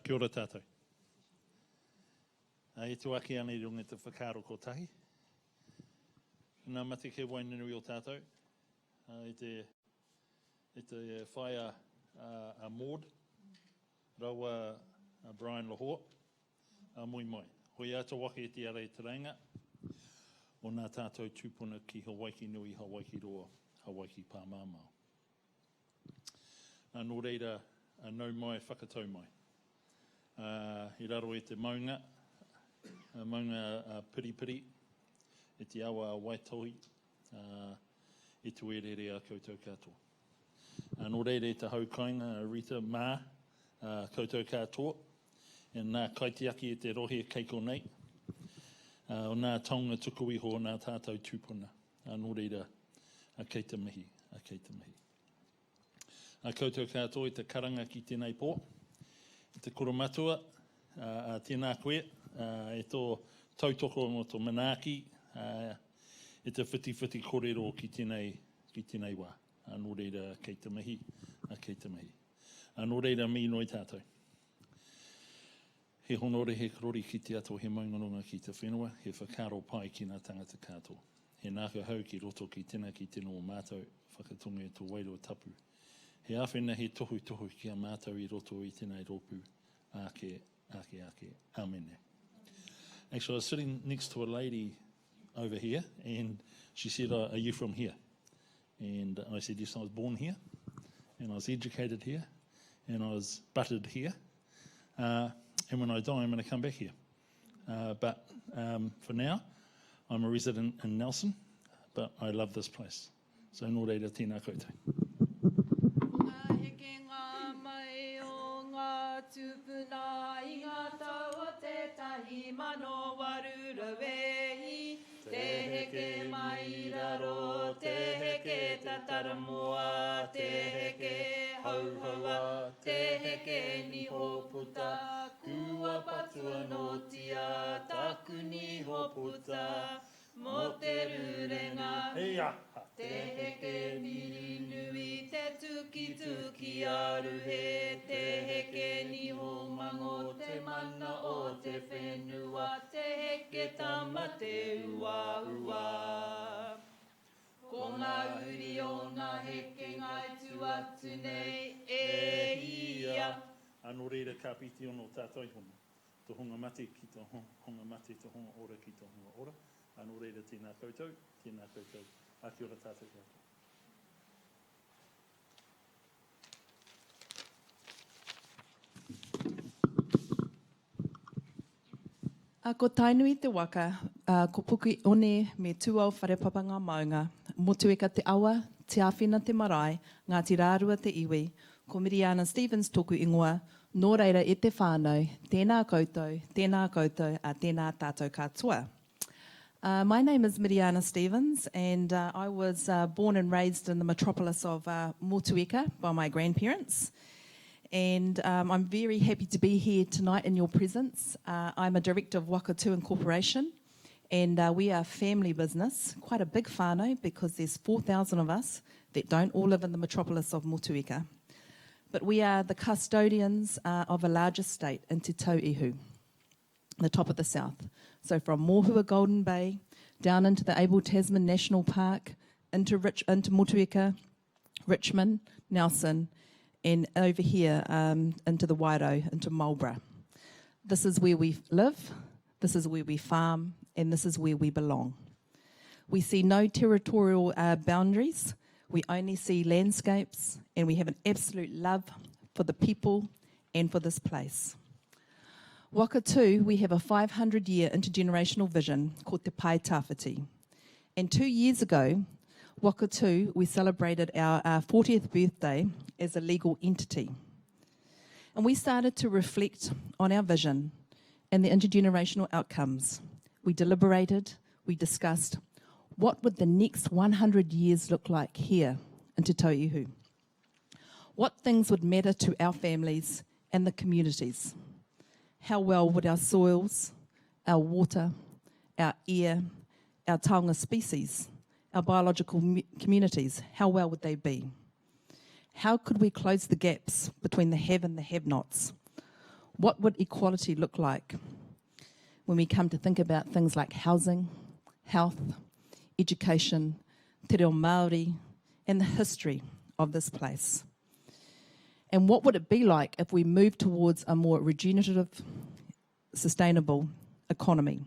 Kia ora tātou. E tu aki ane runga te whakaaro ko tahi. Nā mate ke wainunui o tātou. I te whaia a Maud, rawa a Brian Lahore, a moi moi. Hoi ata wake e te arei te reinga, o nā tātou tūpuna ki Hawaii nui, Hawaii roa, Hawaii pāmāmao. Nō reira, nau mai, whakatau mai. I raro e te maunga piripiri, e te awa waitohi, e tu e rere a koutou katoa. Nō reire te haukainga Rita mā koutou katoa, e nā kaitiaki e te rohe keiko nei, o nā taunga tuku iho o nā tātou tūpuna, nō reira a kei te mihi, a kei te mihi. Koutou katoa e te karanga ki tēnei pō, te koromatua, tēnā koe, e tō tautoko o tō manaaki, e te whiti kōrero ki tēnei wā. Nō reira kei te mihi, kei te mihi. Nō reira mi noi tātou. He honore he karori ki te ato he maunganonga ki te whenua, he whakaro pai ki nā tangata katoa. He nāka hau ki roto ki tēnā ki tēnō mātou, whakatunga e tō wairo tapu. He awhena he tohu ki a mātou I roto I tēnei rōpū. Ake, amene. Actually, I was sitting next to a lady over here, and she said, are you from here? And I said, yes, I was born here, and I was educated here, and I was butted here. And when I die, I'm going to come back here. But for now, I'm a resident in Nelson, but I love this place. So nō reira tēnā koutou. Tupuna I ngā taua tētahi mano warura wehi, te heke mai raro, te heke tataramoa, te heke hauhaua, te heke ni hoputa, kua patua notia, taku ni hoputa, mo te rurenga. Te heke niri nui, te tuki aruhe, te heke ni homango, te mana o te whenua, te heke tama te ua. Ko ngā uri o ngā heke ngai tu atu nei, e hia. Anō reira ka piti ono tātou honga. Te honga mate ki te honga mate, te honga ora ki te honga ora. Anō reira tēnā koutou, tēnā koutou. Kia ora tātou katoa. Ko tainui te waka, ko puki one me tūau wharepapa ngā maunga, motueka te awa, te awhina te marae, Ngāti Rārua te iwi, ko Miriana Stevens tōku ingoa, nō reira e te whānau, tēnā koutou, tēnā tātou katoa. My name is Miriana Stevens, and I was born and raised in the metropolis of Motueka by my grandparents. And I'm very happy to be here tonight in your presence. I'm a director of Wakatū Incorporation, and we are a family business, quite a big whānau because there's 4,000 of us that don't all live in the metropolis of Motueka. But we are the custodians of a large estate in Te Tauihu, the top of the south. So from Mōhua Golden Bay, down into the Abel Tasman National Park, into Motueka, Richmond, Nelson, and over here into the Wairau, into Marlborough. This is where we live, this is where we farm, and this is where we belong. We see no territorial boundaries, we only see landscapes, and we have an absolute love for the people and for this place. Wakatū, we have a 500-year intergenerational vision called Te Pai Tawhiti. And 2 years ago, Wakatū, we celebrated our 40th birthday as a legal entity. And we started to reflect on our vision and the intergenerational outcomes. We deliberated, we discussed, what would the next 100 years look like here in Te Tauihu? What things would matter to our families and the communities? How well would our soils, our water, our air, our taonga species, our biological communities, how well would they be? How could we close the gaps between the have and the have-nots? What would equality look like when we come to think about things like housing, health, education, te reo Māori, and the history of this place? And what would it be like if we moved towards a more regenerative, sustainable economy?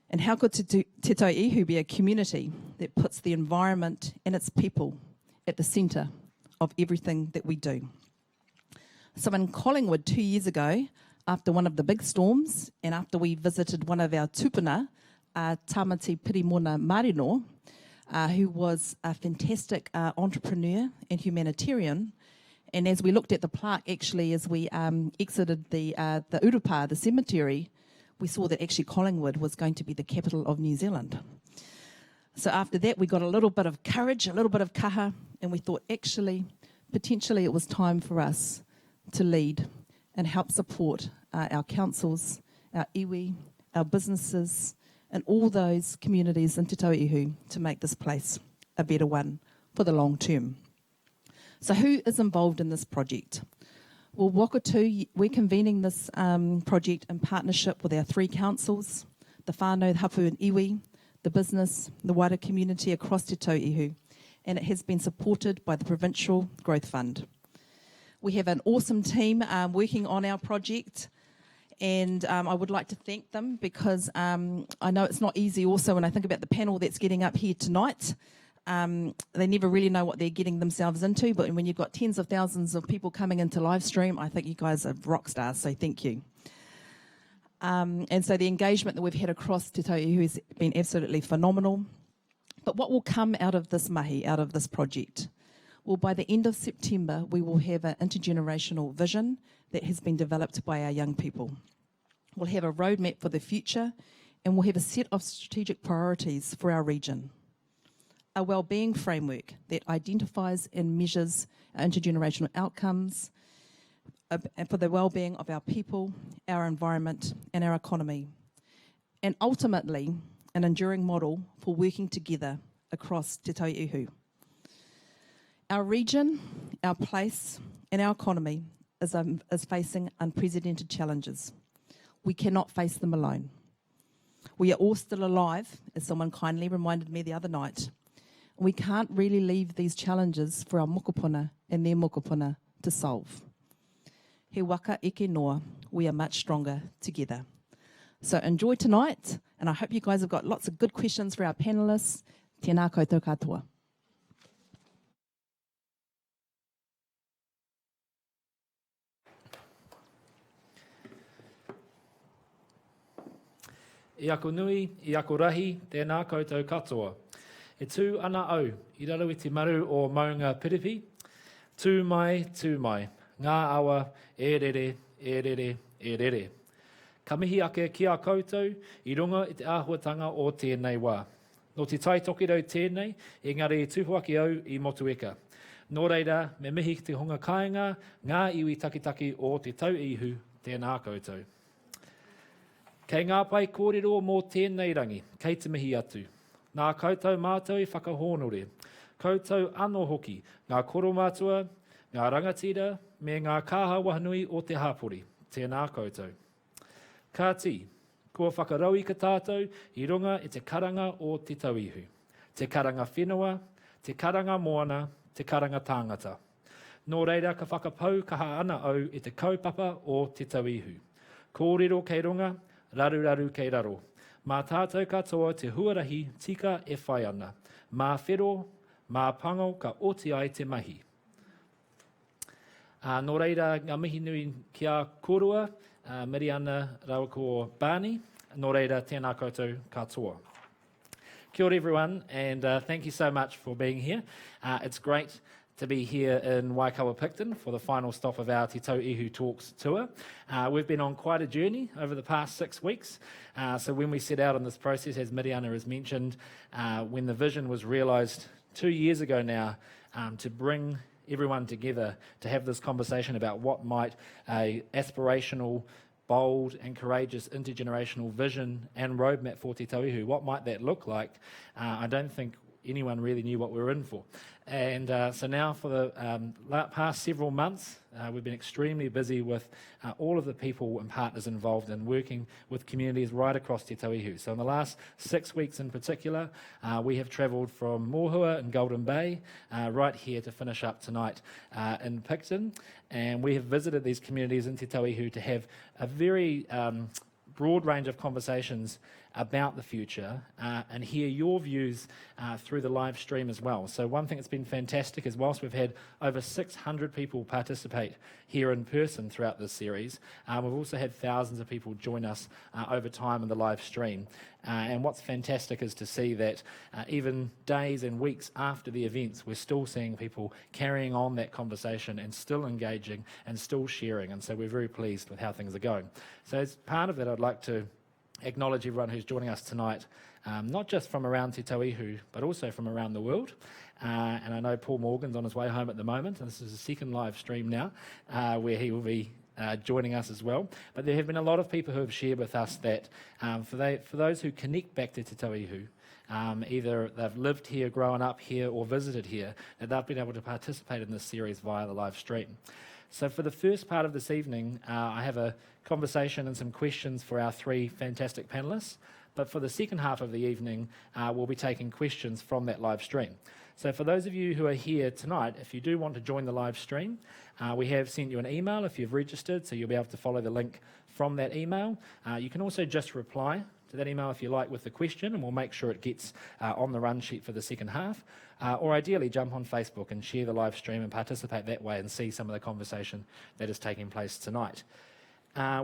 And how could Te Tauihu be a community that puts the environment and its people at the centre of everything that we do? So in Collingwood 2 years ago, after one of the big storms, and after we visited one of our tupuna, Tamati Pirimona Marino, who was a fantastic entrepreneur and humanitarian, and as we looked at the plaque, actually, as we exited the Urupa, the cemetery, we saw that actually Collingwood was going to be the capital of New Zealand. So after that, we got a little bit of courage, a little bit of kaha, and we thought, actually, potentially it was time for us to lead and help support our councils, our iwi, our businesses, and all those communities in Te Tauihu to make this place a better one for the long term. So who is involved in this project? Well, Wakatu, we're convening this project in partnership with our 3 councils, the whānau, hapu and iwi, the business, the wider community across Te Tauihu, and it has been supported by the Provincial Growth Fund. We have an awesome team working on our project, and I would like to thank them because I know it's not easy also when I think about the panel that's getting up here tonight. They never really know what they're getting themselves into, but when you've got tens of thousands of people coming into live stream, I think you guys are rock stars, so thank you. And so the engagement that we've had across Te Tauihu has been absolutely phenomenal. But what will come out of this mahi, out of this project? Well, by the end of September, we will have an intergenerational vision that has been developed by our young people. We'll have a roadmap for the future, and we'll have a set of strategic priorities for our region. A wellbeing framework that identifies and measures our intergenerational outcomes for the wellbeing of our people, our environment, and our economy. And ultimately, an enduring model for working together across Te Tauihu. Our region, our place, and our economy is facing unprecedented challenges. We cannot face them alone. We are all still alive, as someone kindly reminded me the other night. We can't really leave these challenges for our mokopuna and their mokopuna to solve. He waka eke noa, we are much stronger together. So enjoy tonight, and I hope you guys have got lots of good questions for our panellists. Tēnā koutou katoa. I ako nui, I ako rahi, tēnā koutou katoa. E tū ana au, I raro I te maru o maunga piripi. Tū mai, ngā awa, e rere, e rere, e rere. Ka mihi ake ki a koutou, I runga I te āhuatanga o tēnei wā. No te tai tokirau tēnei, engari I tuhuaki au I motueka. Nō reira, me mihi te honga kāinga, ngā iwi takitaki o te Tauihu, tēnā koutou. Kei ngā pai kōrero mō tēnei rangi, kei te mihi atu. Nā koutou mātou I whakahōnore. Koutou anō hoki, ngā koro mātua, ngā rangatira, me ngā kāha wahanui o te hāpori. Tēnā koutou. Ka ti, kua whakarau I ka tātou, I runga I te karanga o te Tauihu. Te karanga whenua, te karanga moana, te karanga tāngata. Nō reira ka whakapau kaha ana au I te kaupapa o te Tauihu. Kōrero kei runga, raru kei raro. Mā tātou katoa te huarahi tika e whai ana. Mā whero, mā pango ka oti ai te mahi. Nō reira, ngā mihi nui ki a korua, Miriana rawa ko Barney. Nō reira, tēnā koutou katoa. Kia ora everyone, and thank you so much for being here. It's great to be here in Waikawa Picton for the final stop of our Te Tauihu Talks tour. We've been on quite a journey over the past 6 weeks. So when we set out on this process, as Miriana has mentioned, when the vision was realised 2 years ago now, to bring everyone together to have this conversation about what might a aspirational, bold and courageous intergenerational vision and roadmap for Te Tauihu, what might that look like? I don't think anyone really knew what we were in for. And so now for the past several months, we've been extremely busy with all of the people and partners involved in working with communities right across Te Tauihu. So in the last 6 weeks in particular, we have travelled from Mohua and Golden Bay right here to finish up tonight in Picton. And we have visited these communities in Te Tauihu to have a very broad range of conversations about the future and hear your views through the live stream as well. So one thing that's been fantastic is whilst we've had over 600 people participate here in person throughout this series, we've also had thousands of people join us over time in the live stream. And what's fantastic is to see that even days and weeks after the events, we're still seeing people carrying on that conversation and still engaging and still sharing. And so we're very pleased with how things are going. So as part of that, I'd like to acknowledge everyone who's joining us tonight, not just from around Te Tauihu, but also from around the world. And I know Paul Morgan's on his way home at the moment, and this is the second live stream now, where he will be joining us as well. But there have been a lot of people who have shared with us that for those who connect back to Te Tauihu, either they've lived here, grown up here, or visited here, that they've been able to participate in this series via the live stream. So for the first part of this evening, I have a conversation and some questions for our 3 fantastic panellists. But for the second half of the evening, we'll be taking questions from that live stream. So for those of you who are here tonight, if you do want to join the live stream, we have sent you an email if you've registered, so you'll be able to follow the link from that email. You can also just reply to that email if you like with the question, and we'll make sure it gets on the run sheet for the second half. Or ideally jump on Facebook and share the live stream and participate that way and see some of the conversation that is taking place tonight.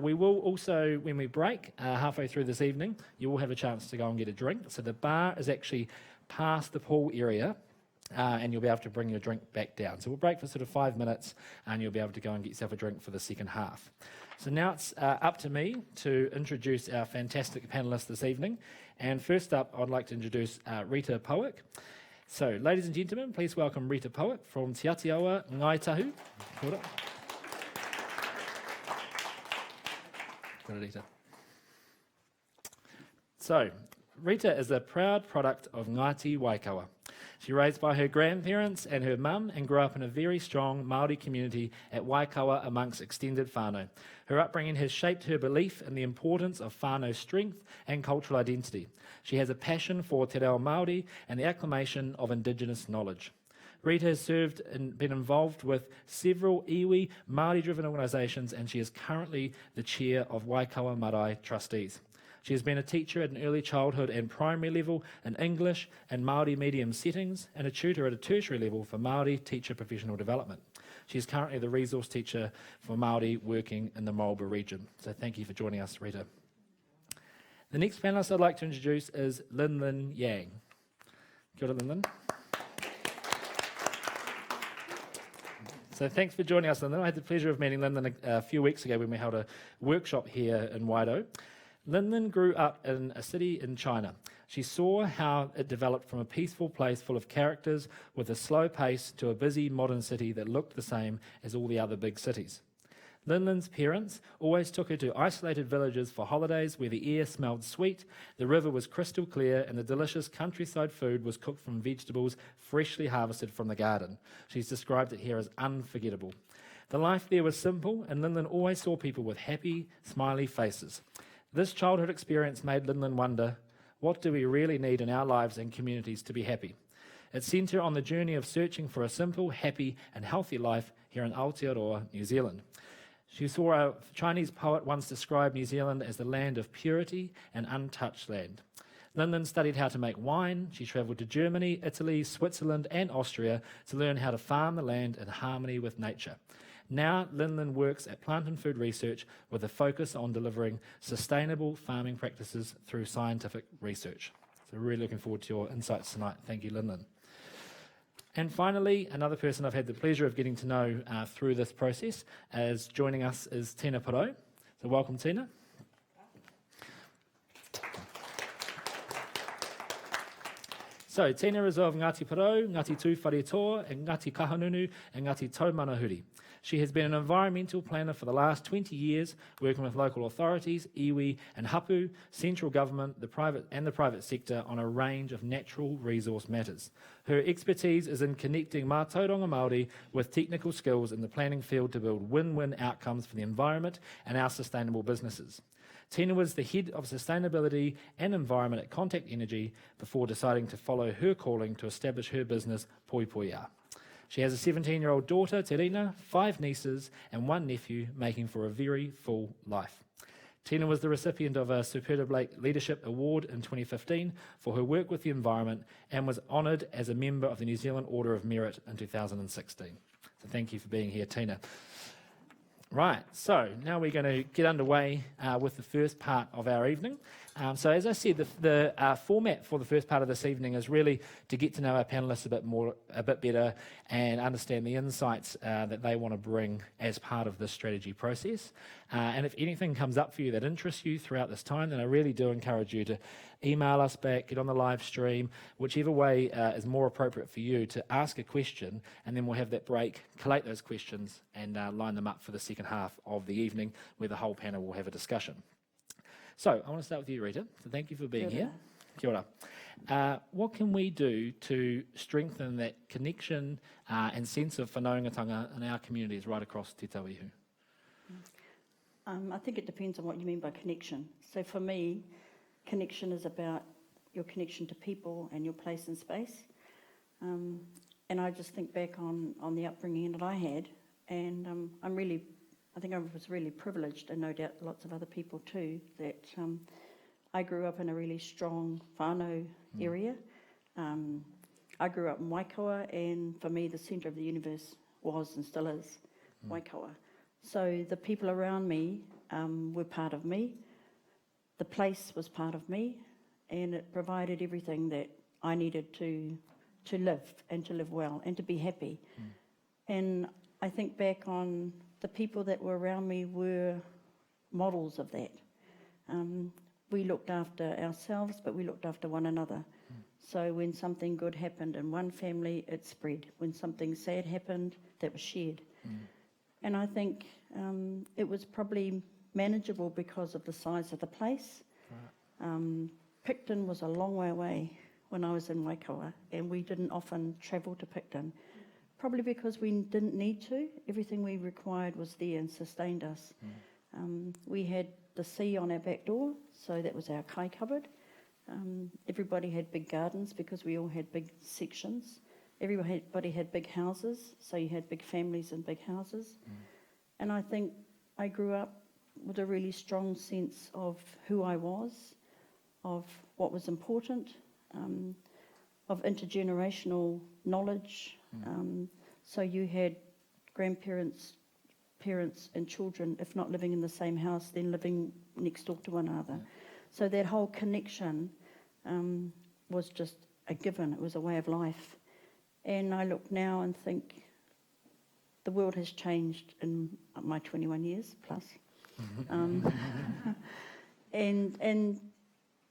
We will also, when we break halfway through this evening, you will have a chance to go and get a drink. So the bar is actually past the pool area, and you'll be able to bring your drink back down. So we'll break for sort of 5 minutes, and you'll be able to go and get yourself a drink for the second half. So now it's up to me to introduce our fantastic panellists this evening. And first up, I'd like to introduce Rita Powick. So, ladies and gentlemen, please welcome Rita Powick from Te Atiawa Ngaitahu. Kia ora. Kia ora, Rita. So, Rita is a proud product of Ngāti Waikawa. She raised by her grandparents and her mum and grew up in a very strong Māori community at Waikawa amongst extended whānau. Her upbringing has shaped her belief in the importance of whānau strength and cultural identity. She has a passion for te reo Māori and the acclamation of Indigenous knowledge. Rita has served and been involved with several iwi Māori-driven organisations, and she is currently the chair of Waikawa Marae Trustees. She has been a teacher at an early childhood and primary level in English and Māori medium settings, and a tutor at a tertiary level for Māori teacher professional development. She is currently the resource teacher for Māori working in the Marlborough region. So thank you for joining us, Rita. The next panellist I'd like to introduce is Linlin Yang. Kia ora, Linlin. So thanks for joining us, Linlin. I had the pleasure of meeting Linlin a few weeks ago when we held a workshop here in Porouto. Linlin grew up in a city in China. She saw how it developed from a peaceful place full of characters with a slow pace to a busy modern city that looked the same as all the other big cities. Linlin's parents always took her to isolated villages for holidays where the air smelled sweet, the river was crystal clear, and the delicious countryside food was cooked from vegetables freshly harvested from the garden. She's described it here as unforgettable. The life there was simple, and Linlin always saw people with happy, smiley faces. This childhood experience made Linlin wonder, what do we really need in our lives and communities to be happy? It sent her on the journey of searching for a simple, happy and healthy life here in Aotearoa, New Zealand. She saw a Chinese poet once describe New Zealand as the land of purity and untouched land. Linlin studied how to make wine. She travelled to Germany, Italy, Switzerland and Austria to learn how to farm the land in harmony with nature. Now, Linlin works at Plant and Food Research with a focus on delivering sustainable farming practices through scientific research. So we're really looking forward to your insights tonight. Thank you, Linlin. And finally, another person I've had the pleasure of getting to know through this process as joining us is Tina Porouto. So welcome, Tina. So, Tina is of Ngāti Porou, Ngāti Tūwharetoa, and Ngāti Kahungunu, and Ngāti Taumanahuri. She has been an environmental planner for the last 20 years, working with local authorities, iwi and hapu, central government, the private sector on a range of natural resource matters. Her expertise is in connecting mātauranga Māori with technical skills in the planning field to build win-win outcomes for the environment and our sustainable businesses. Tina was the head of sustainability and environment at Contact Energy before deciding to follow her calling to establish her business, Poipoia. She has a 17-year-old daughter, Te Rina, 5 nieces and 1 nephew, making for a very full life. Tina was the recipient of a Superb Leadership Award in 2015 for her work with the environment and was honoured as a member of the New Zealand Order of Merit in 2016. So thank you for being here, Tina. Right, so now we're going to get underway with the first part of our evening. So as I said, the format for the first part of this evening is really to get to know our panellists a bit better and understand the insights that they want to bring as part of this strategy process. And if anything comes up for you that interests you throughout this time, then I really do encourage you to email us back, get on the live stream, whichever way is more appropriate for you to ask a question, and then we'll have that break, collate those questions, and line them up for the second half of the evening where the whole panel will have a discussion. So I want to start with you, Rita. So thank you for being here. Kia ora. What can we do to strengthen that connection and sense of whanaungatanga in our communities right across Te Tauihu? I think it depends on what you mean by connection. So for me, connection is about your connection to people and your place in space. And I just think back on the upbringing that I had, and I think I was really privileged, and no doubt lots of other people too, that I grew up in a really strong whānau area. I grew up in Waikawa, and for me the centre of the universe was and still is Waikawa. So the people around me were part of me, the place was part of me, and it provided everything that I needed to live and to live well and to be happy. And I think back on the people that were around me were models of that. We looked after ourselves, but we looked after one another. So when something good happened in one family, it spread. When something sad happened, that was shared. And I think it was probably manageable because of the size of the place. Picton was a long way away when I was in Waikawa, and we didn't often travel to Picton, probably because we didn't need to. Everything we required was there and sustained us. We had the sea on our back door, so that was our kai cupboard. Everybody had big gardens because we all had big sections. Everybody had big houses, so you had big families and big houses. And I think I grew up with a really strong sense of who I was, of what was important, of intergenerational knowledge. So you had grandparents, parents and children, if not living in the same house, then living next door to one another. So that whole connection was just a given. It was a way of life. And I look now and think the world has changed in my 21 years plus. And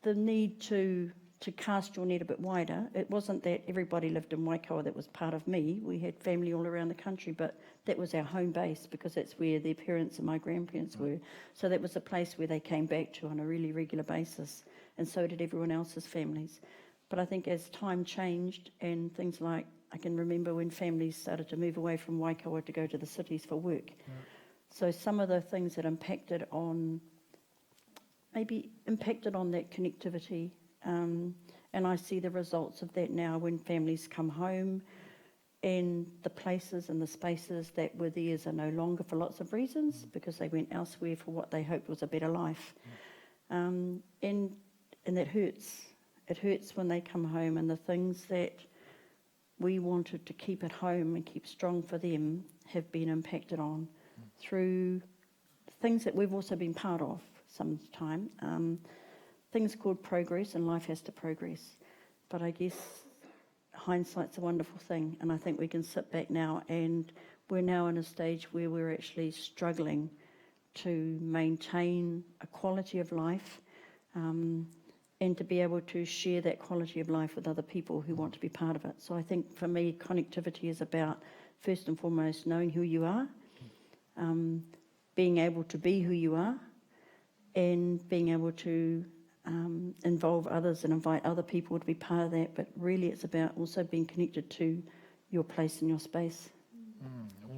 the need to cast your net a bit wider. It wasn't that everybody lived in Waikawa that was part of me. We had family all around the country, but that was our home base because that's where their parents and my grandparents were. So that was a place where they came back to on a really regular basis, and so did everyone else's families. But I think as time changed and things like, I can remember when families started to move away from Waikawa to go to the cities for work. So some of the things that impacted on that connectivity, and I see the results of that now when families come home and the places and the spaces that were theirs are no longer for lots of reasons because they went elsewhere for what they hoped was a better life. And that hurts. It hurts when they come home and the things that we wanted to keep at home and keep strong for them have been impacted on through things that we've also been part of sometime. Things called progress, and life has to progress. But I guess hindsight's a wonderful thing, and I think we can sit back now, and we're now in a stage where we're actually struggling to maintain a quality of life, and to be able to share that quality of life with other people who want to be part of it. So I think for me, connectivity is about, first and foremost, knowing who you are, being able to be who you are, and being able to involve others and invite other people to be part of that. But really it's about also being connected to your place and your space.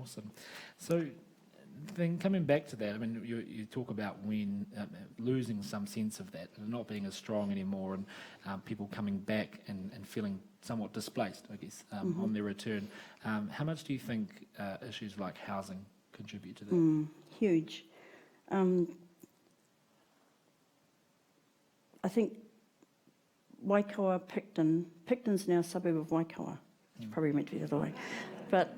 Awesome. So then coming back to that, I mean, you talk about when losing some sense of that, and not being as strong anymore, and people coming back and feeling somewhat displaced, I guess, on their return. How much do you think issues like housing contribute to that? Huge. I think Waikawa, Picton's now a suburb of Waikawa. It's probably meant to be the other way. But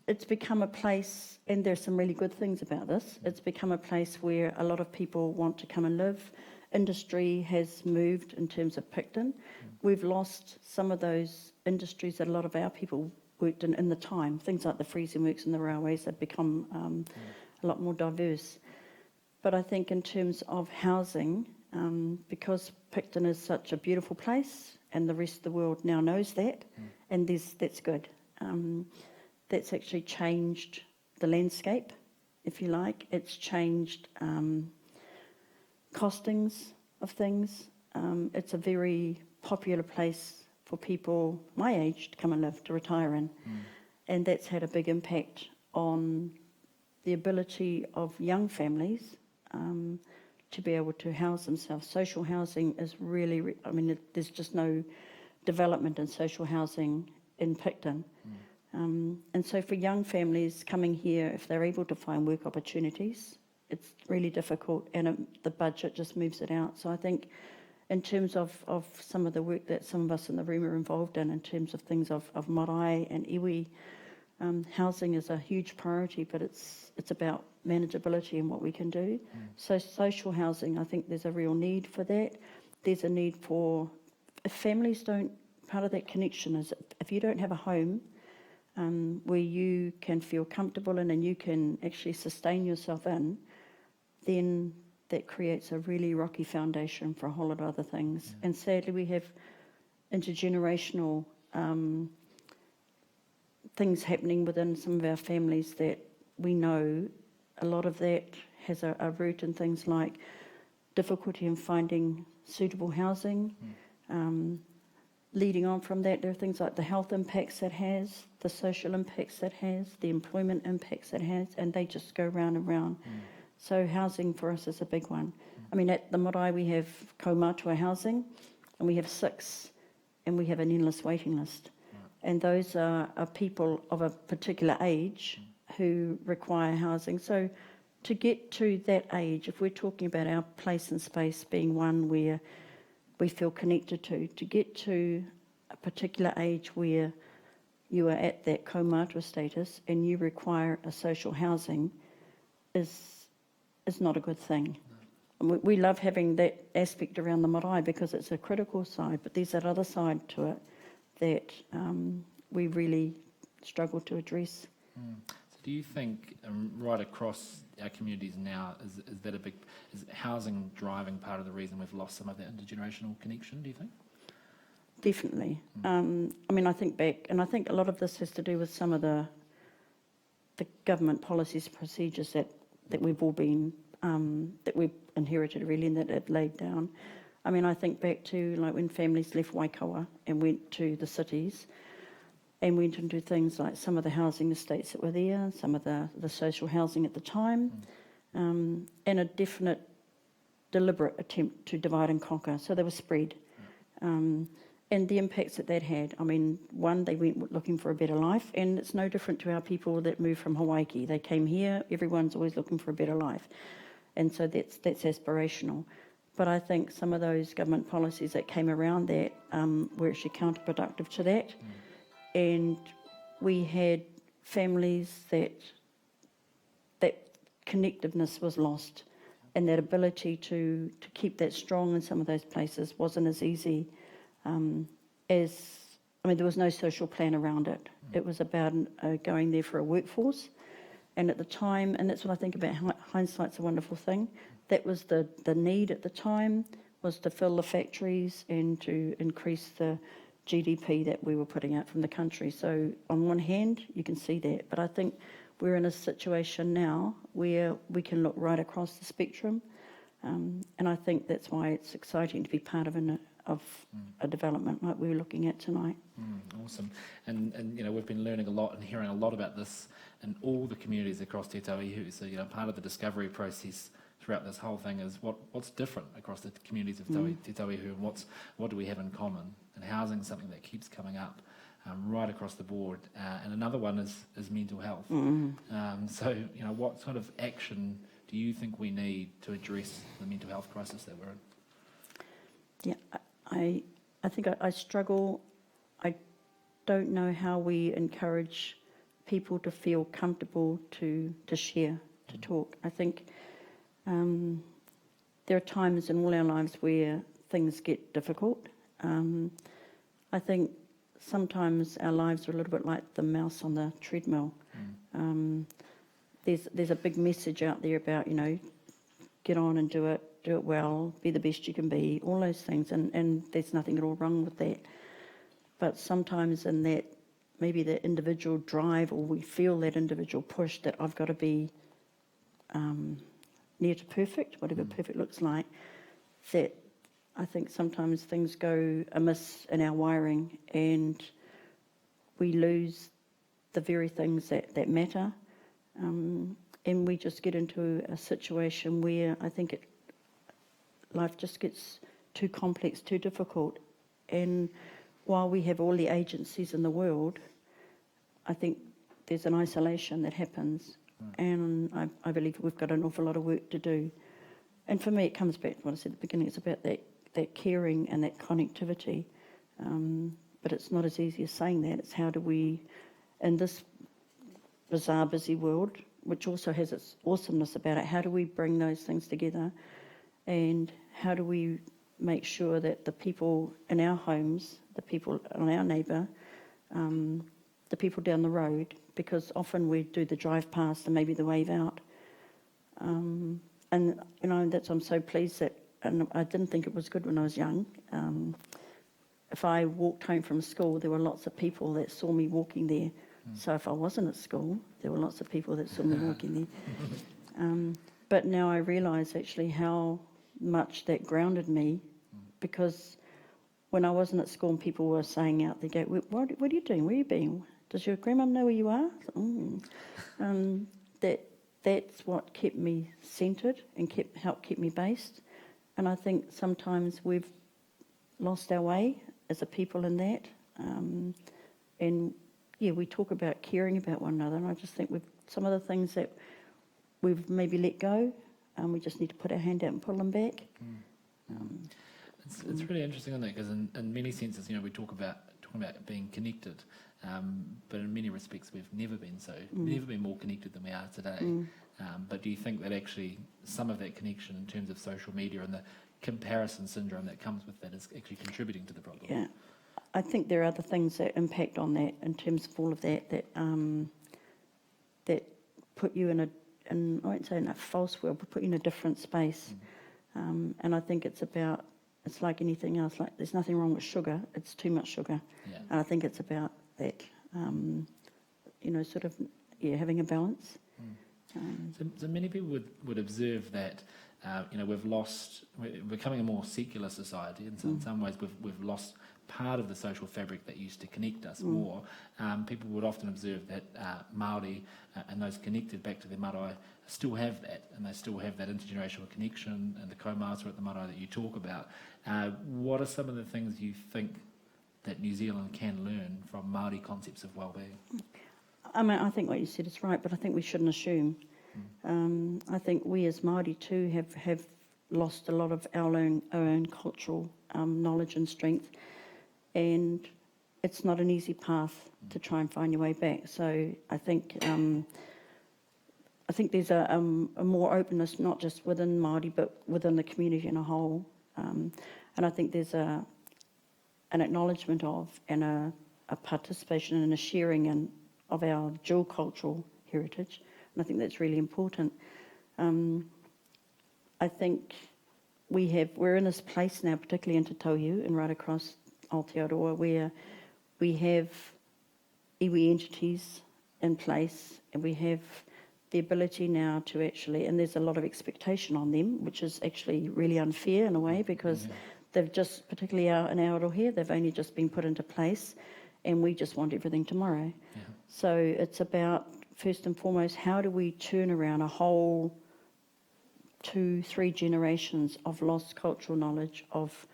it's become a place, and there's some really good things about this, it's become a place where a lot of people want to come and live. Industry has moved in terms of Picton. We've lost some of those industries that a lot of our people worked in the time. Things like the freezing works and the railways have become a lot more diverse. But I think in terms of housing, because Picton is such a beautiful place, and the rest of the world now knows that, and that's good. That's actually changed the landscape, if you like. It's changed costings of things. It's a very popular place for people my age to come and live, to retire in. And that's had a big impact on the ability of young families to be able to house themselves. Social housing is really, there's just no development in social housing in Picton. And so for young families coming here, if they're able to find work opportunities, it's really difficult, and the budget just moves it out. So I think in terms of some of the work that some of us in the room are involved in terms of things of marae and iwi, housing is a huge priority, but it's about manageability and what we can do. So social housing, I think there's a real need for that. There's a need for, if families don't, part of that connection is if you don't have a home where you can feel comfortable in and you can actually sustain yourself in, then that creates a really rocky foundation for a whole lot of other things. And sadly, we have intergenerational things happening within some of our families that we know a lot of that has a root in things like difficulty in finding suitable housing. Leading on from that, there are things like the health impacts it has, the social impacts it has, the employment impacts it has, and they just go round and round. So housing for us is a big one. I mean, at the marae we have kaumātua housing, and we have 6, and we have an endless waiting list. And those are people of a particular age who require housing. So to get to that age, if we're talking about our place and space being one where we feel connected to get to a particular age where you are at that kaumātua status and you require a social housing is not a good thing. And we love having that aspect around the marae because it's a critical side, but there's that other side to it that we really struggle to address. So do you think right across our communities now, is housing driving part of the reason we've lost some of that intergenerational connection, do you think? Definitely. I think back, and I think a lot of this has to do with some of the government policies, procedures that we've all been, that we've inherited really, and that it laid down. I think back to like when families left Waikawa and went to the cities and went into things like some of the housing estates that were there, some of the social housing at the time, and a definite deliberate attempt to divide and conquer. So they were spread. And the impacts that had, one, they went looking for a better life, and it's no different to our people that moved from Hawaii. They came here, everyone's always looking for a better life. And so that's aspirational. But I think some of those government policies that came around that were actually counterproductive to that. And we had families that connectiveness was lost, and that ability to keep that strong in some of those places wasn't as easy There was no social plan around it. It was about going there for a workforce. And at the time, and that's what I think about, hindsight's a wonderful thing, that was the need at the time, was to fill the factories and to increase the GDP that we were putting out from the country. So on one hand, you can see that, but I think we're in a situation now where we can look right across the spectrum, and I think that's why it's exciting to be part of a development like we were looking at tonight. Awesome. And we've been learning a lot and hearing a lot about this in all the communities across Te Tauihu. So part of the discovery process throughout this whole thing is what's different across the communities of Te Tauihu, and what do we have in common? And housing is something that keeps coming up right across the board. And another one is mental health. So what sort of action do you think we need to address the mental health crisis that we're in? Yeah, I think I struggle. I don't know how we encourage people to feel comfortable to share, to talk. I think there are times in all our lives where things get difficult. I think sometimes our lives are a little bit like the mouse on the treadmill. There's a big message out there about, get on and do it well, be the best you can be, all those things, and there's nothing at all wrong with that. But sometimes in that, maybe the individual drive, or we feel that individual push that I've got to be near to perfect, whatever perfect looks like, that I think sometimes things go amiss in our wiring and we lose the very things that matter. And we just get into a situation where I think life just gets too complex, too difficult. And while we have all the agencies in the world, I think there's an isolation that happens. And I believe we've got an awful lot of work to do. And for me, it comes back to what I said at the beginning. It's about that caring and that connectivity. But it's not as easy as saying that. It's how do we, in this bizarre, busy world, which also has its awesomeness about it, how do we bring those things together? And how do we make sure that the people in our homes, the people on our neighbour, the people down the road, because often we do the drive past and maybe the wave out. And, I'm so pleased that, and I didn't think it was good when I was young. If I walked home from school, there were lots of people that saw me walking there. So if I wasn't at school, there were lots of people that saw me walking there. But now I realise actually how much that grounded me, because when I wasn't at school and people were saying out the gate, what are you doing? Where are you being? Does your grandmum know where you are? That's what kept me centred and helped keep me based. And I think sometimes we've lost our way as a people in that. We talk about caring about one another, and I just think some of the things that we've maybe let go, we just need to put our hand out and pull them back. It's really interesting on that, because in many senses, we talk about being connected, but in many respects we've never been more connected than we are today. But do you think that actually some of that connection in terms of social media and the comparison syndrome that comes with that is actually contributing to the problem? Yeah, I think there are other things that impact on that in terms of all of that put you in I won't say in a false world, but put you in a different space. And I think it's like anything else. Like there's nothing wrong with sugar; it's too much sugar. Yeah. And I think it's about that. Having a balance. So many people would observe that we're becoming a more secular society, and so in some ways we've lost part of the social fabric that used to connect us more. People would often observe that Māori and those connected back to their marae still have that, and they still have that intergenerational connection and the kaumātua at the marae that you talk about. What are some of the things you think that New Zealand can learn from Māori concepts of well-being? I think what you said is right, but I think we shouldn't assume. I think we as Māori too have lost a lot of our own cultural knowledge and strength, and it's not an easy path to try and find your way back. So I think there's a more openness, not just within Māori, but within the community in a whole. And I think there's an acknowledgement of and a participation and a sharing of our dual cultural heritage. And I think that's really important. I think we're in this place now, particularly into Tauihu and right across Aotearoa, where we have iwi entities in place, and we have the ability now to actually, and there's a lot of expectation on them, which is actually really unfair in a way, because they've just, particularly in Aotearoa, they've only just been put into place, and we just want everything tomorrow. Yeah. So it's about, first and foremost, how do we turn around a whole 2-3 generations of lost cultural knowledge, of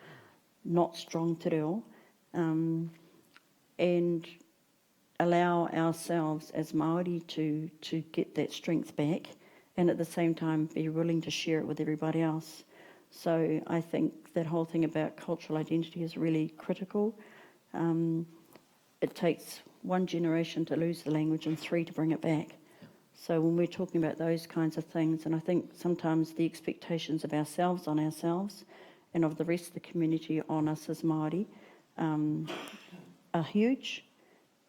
not strong te reo, and allow ourselves as Māori to get that strength back, and at the same time be willing to share it with everybody else. So I think that whole thing about cultural identity is really critical. It takes 1 generation to lose the language and 3 to bring it back. So when we're talking about those kinds of things, and I think sometimes the expectations of ourselves on ourselves and of the rest of the community on us as Māori are huge.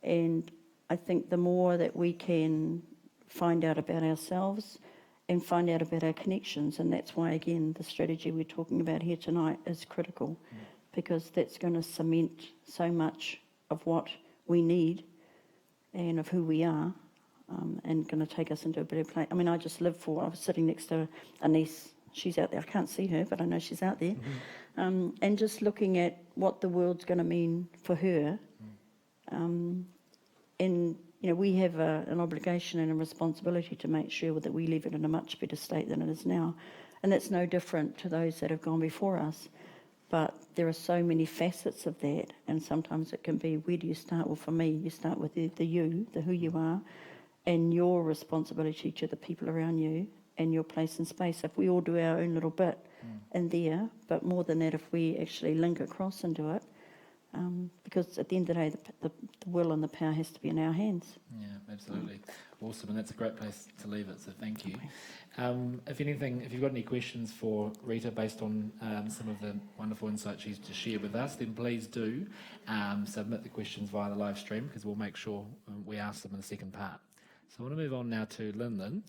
And I think the more that we can find out about ourselves and find out about our connections, and that's why, again, the strategy we're talking about here tonight is critical, because that's going to cement so much of what we need and of who we are, and going to take us into a better place. I mean, I was sitting next to a niece. She's out there. I can't see her, but I know she's out there. And just looking at what the world's going to mean for her. And, you know, we have an obligation and a responsibility to make sure that we leave it in a much better state than it is now. And that's no different to those that have gone before us. But there are so many facets of that, and sometimes it can be, where do you start? Well, for me, you start with the who you are, and your responsibility to the people around you, and your place and space. If we all do our own little bit in there, but more than that, if we actually link across and do it, because at the end of the day, the will and the power has to be in our hands. Yeah, absolutely. Awesome, and that's a great place to leave it, so thank you. If you've got any questions for Rita based on some of the wonderful insights she's just shared with us, then please do submit the questions via the live stream, because we'll make sure we ask them in the second part. So I want to move on now to Linlin.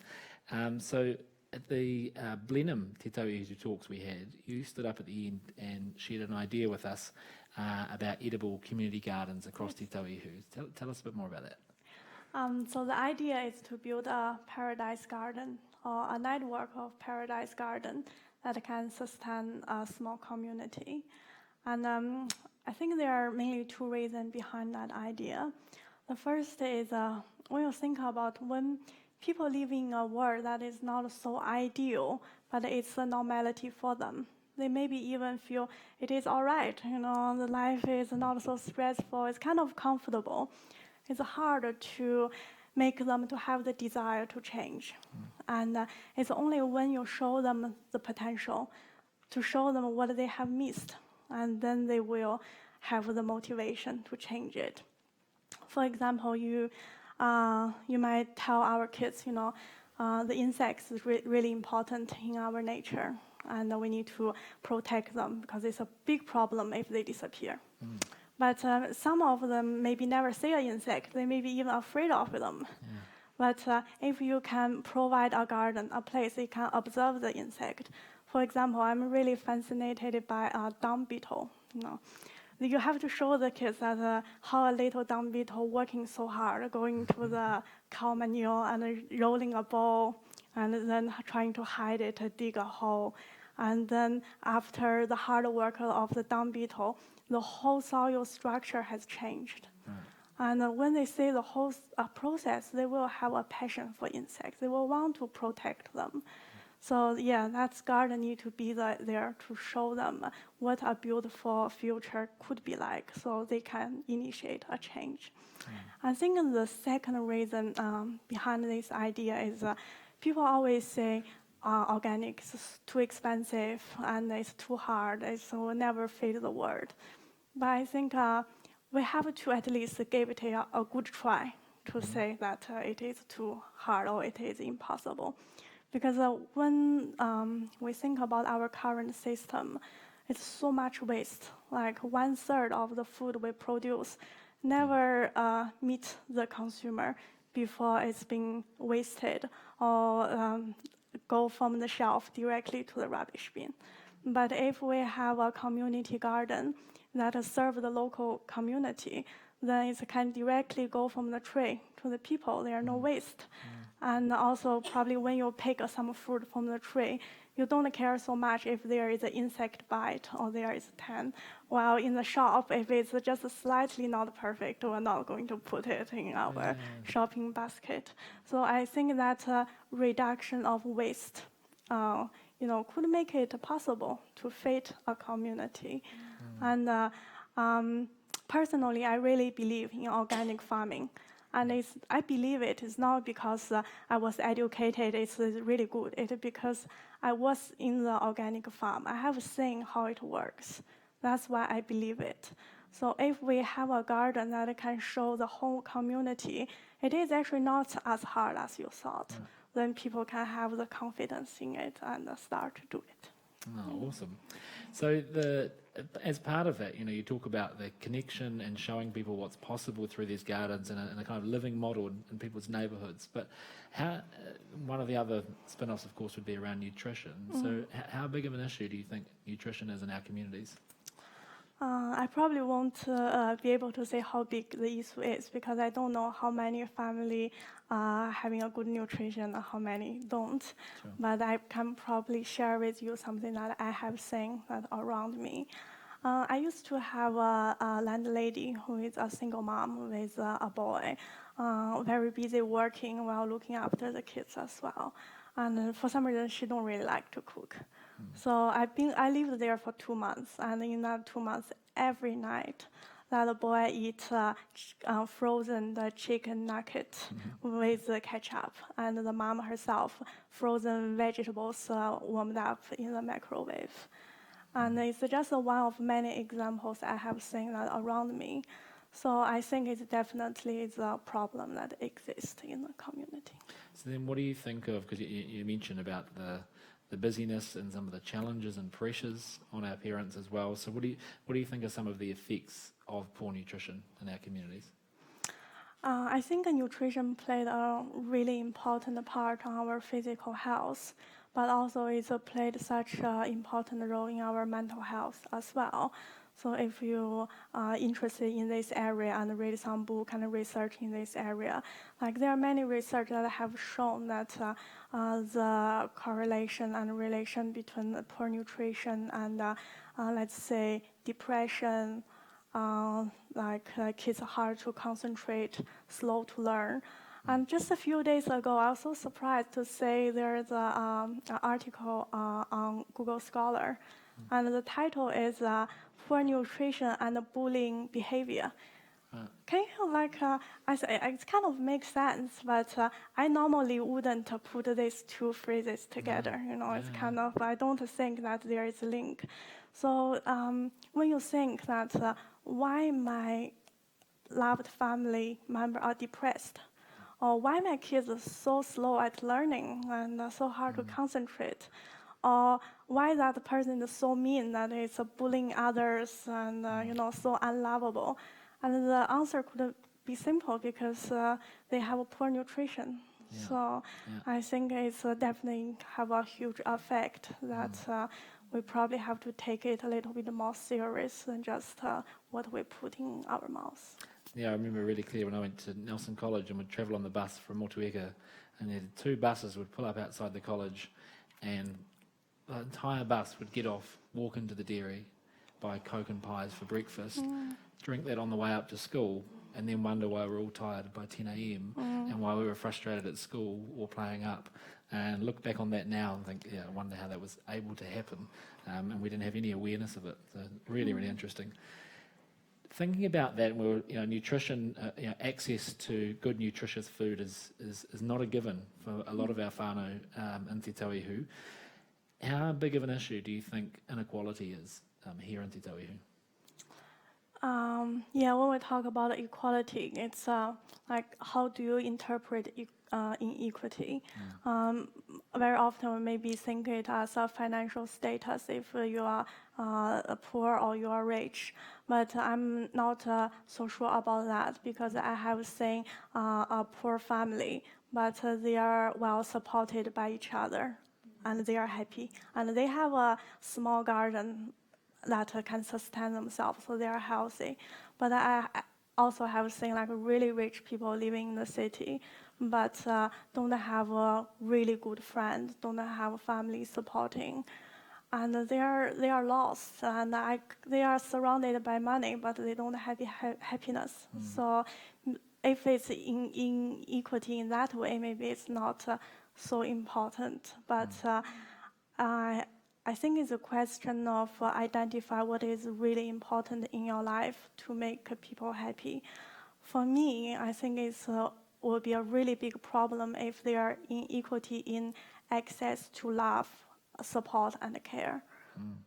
So at the Blenheim Te Tauihu talks we had, you stood up at the end and shared an idea with us about edible community gardens across Te Tauihu. Tell us a bit more about that. So the idea is to build a paradise garden, or a network of paradise garden that can sustain a small community. And I think there are mainly 2 reasons behind that idea. The first is when you think about when people live in a world that is not so ideal, but it's a normality for them. They maybe even feel it is all right, the life is not so stressful, it's kind of comfortable. It's harder to make them to have the desire to change. And it's only when you show them the potential, to show them what they have missed, and then they will have the motivation to change it. For example, you might tell our kids, the insects is really important in our nature, and we need to protect them because it's a big problem if they disappear. But some of them maybe never see an insect. They may be even afraid of them. But if you can provide a garden, a place they can observe the insect. For example, I'm really fascinated by a dung beetle. You have to show the kids that how a little dung beetle working so hard, going to the cow manure and rolling a ball, and then trying to hide it, dig a hole. And then after the hard work of the dung beetle, the whole soil structure has changed. And when they see the whole process, they will have a passion for insects. They will want to protect them. So yeah, that garden need to be there to show them what a beautiful future could be like, so they can initiate a change. I think the second reason behind this idea is people always say organic is too expensive and it's too hard, it will never fit the world. But I think we have to at least give it a good try to say that it is too hard or it is impossible. Because when we think about our current system, it's so much waste. Like 1/3 of the food we produce never meet the consumer before it's been wasted or go from the shelf directly to the rubbish bin. But if we have a community garden that serve the local community, then it can directly go from the tree to the people. There are no waste. And also probably when you pick some fruit from the tree, you don't care so much if there is an insect bite or there is a tan. While in the shop, if it's just slightly not perfect, we're not going to put it in our shopping basket. So I think that reduction of waste, could make it possible to feed a community. And personally, I really believe in organic farming. And I believe it is not because I was educated, it's really good. It's because I was in the organic farm. I have seen how it works. That's why I believe it. So if we have a garden that can show the whole community, it is actually not as hard as you thought. Then people can have the confidence in it and start to do it. Oh, awesome. So as part of that, you talk about the connection and showing people what's possible through these gardens and a kind of living model in people's neighbourhoods. But one of the other spin-offs, of course, would be around nutrition. So how big of an issue do you think nutrition is in our communities? I probably won't be able to say how big the issue is because I don't know how many families are having a good nutrition and how many don't. Sure. But I can probably share with you something that I have seen that around me. I used to have a landlady who is a single mom with a boy, very busy working while looking after the kids as well. And for some reason, she don't really like to cook. So I lived there for 2 months, and in that 2 months, every night, that boy eat frozen chicken nugget with ketchup, and the mom herself frozen vegetables warmed up in the microwave. And it's just one of many examples I have seen that around me. So I think it definitely is a problem that exists in the community. So then what do you think of, because you mentioned about the busyness and some of the challenges and pressures on our parents as well. So what do you think are some of the effects of poor nutrition in our communities? I think nutrition played a really important part on our physical health, but also it's played such an important role in our mental health as well. So if you are interested in this area and read some book and research in this area, like there are many research that have shown that the correlation and relation between poor nutrition and let's say depression, kids are hard to concentrate, slow to learn. And just a few days ago, I was so surprised to say there's an article on Google Scholar, and the title is Poor Nutrition and Bullying Behavior. Okay, it kind of makes sense, but I normally wouldn't put these two phrases together. It's kind of, I don't think that there is a link. So when you think that why my loved family member are depressed, or why my kids are so slow at learning and so hard to concentrate, or why that person is so mean that it's bullying others and so unlovable. And the answer could be simple because they have a poor nutrition. Yeah. So I think it's definitely have a huge effect that we probably have to take it a little bit more serious than just what we put in our mouths. Yeah, I remember really clear when I went to Nelson College and would travel on the bus from Powick, and there 2 buses would pull up outside the college, and the entire bus would get off, walk into the dairy, buy Coke and pies for breakfast, drink that on the way up to school, and then wonder why we're all tired by 10 a.m. and why we were frustrated at school or playing up. And look back on that now and think, I wonder how that was able to happen, and we didn't have any awareness of it. So really, really interesting. Thinking about that, nutrition, access to good nutritious food is not a given for a lot of our whānau in Te Tauihu. How big of an issue do you think inequality is here in Te Tauihu? Yeah, when we talk about equality, it's like how do you interpret inequity? Very often we maybe think it as a financial status if you are poor or you are rich, but I'm not so sure about that because I have seen a poor family, but they are well supported by each other and they are happy and they have a small garden that can sustain themselves, so they are healthy. But I also have seen like really rich people living in the city, but don't have a really good friend, don't have a family supporting, and they are lost, and they are surrounded by money, but they don't have happiness. So if it's in equity in that way, maybe it's not so important. But I think it's a question of identify what is really important in your life to make people happy. For me, I think it will be a really big problem if there are inequity in access to love, support, and care.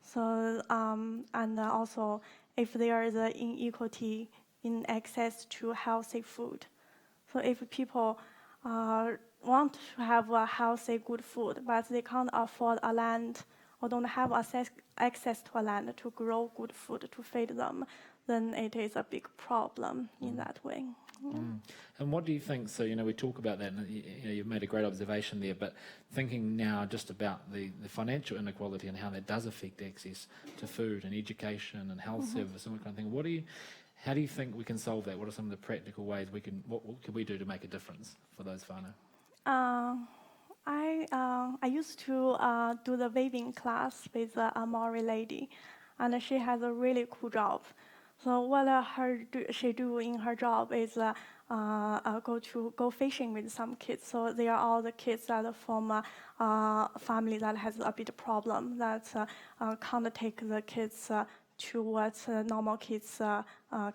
So, and also if there is an inequity in access to healthy food. So if people want to have a healthy, good food, but they can't afford a land or don't have access to a land to grow good food to feed them, then it is a big problem in that way. And what do you think, so, we talk about that, and you've made a great observation there, but thinking now just about the financial inequality and how that does affect access to food and education and health service and that kind of thing, how do you think we can solve that? What are some of the practical ways what can we do to make a difference for those whānau? I used to do the weaving class with a Maori lady, and she has a really cool job. So what she do in her job is go fishing with some kids. So they are all the kids that are from a family that has a bit of problem that can't take the kids to what normal kids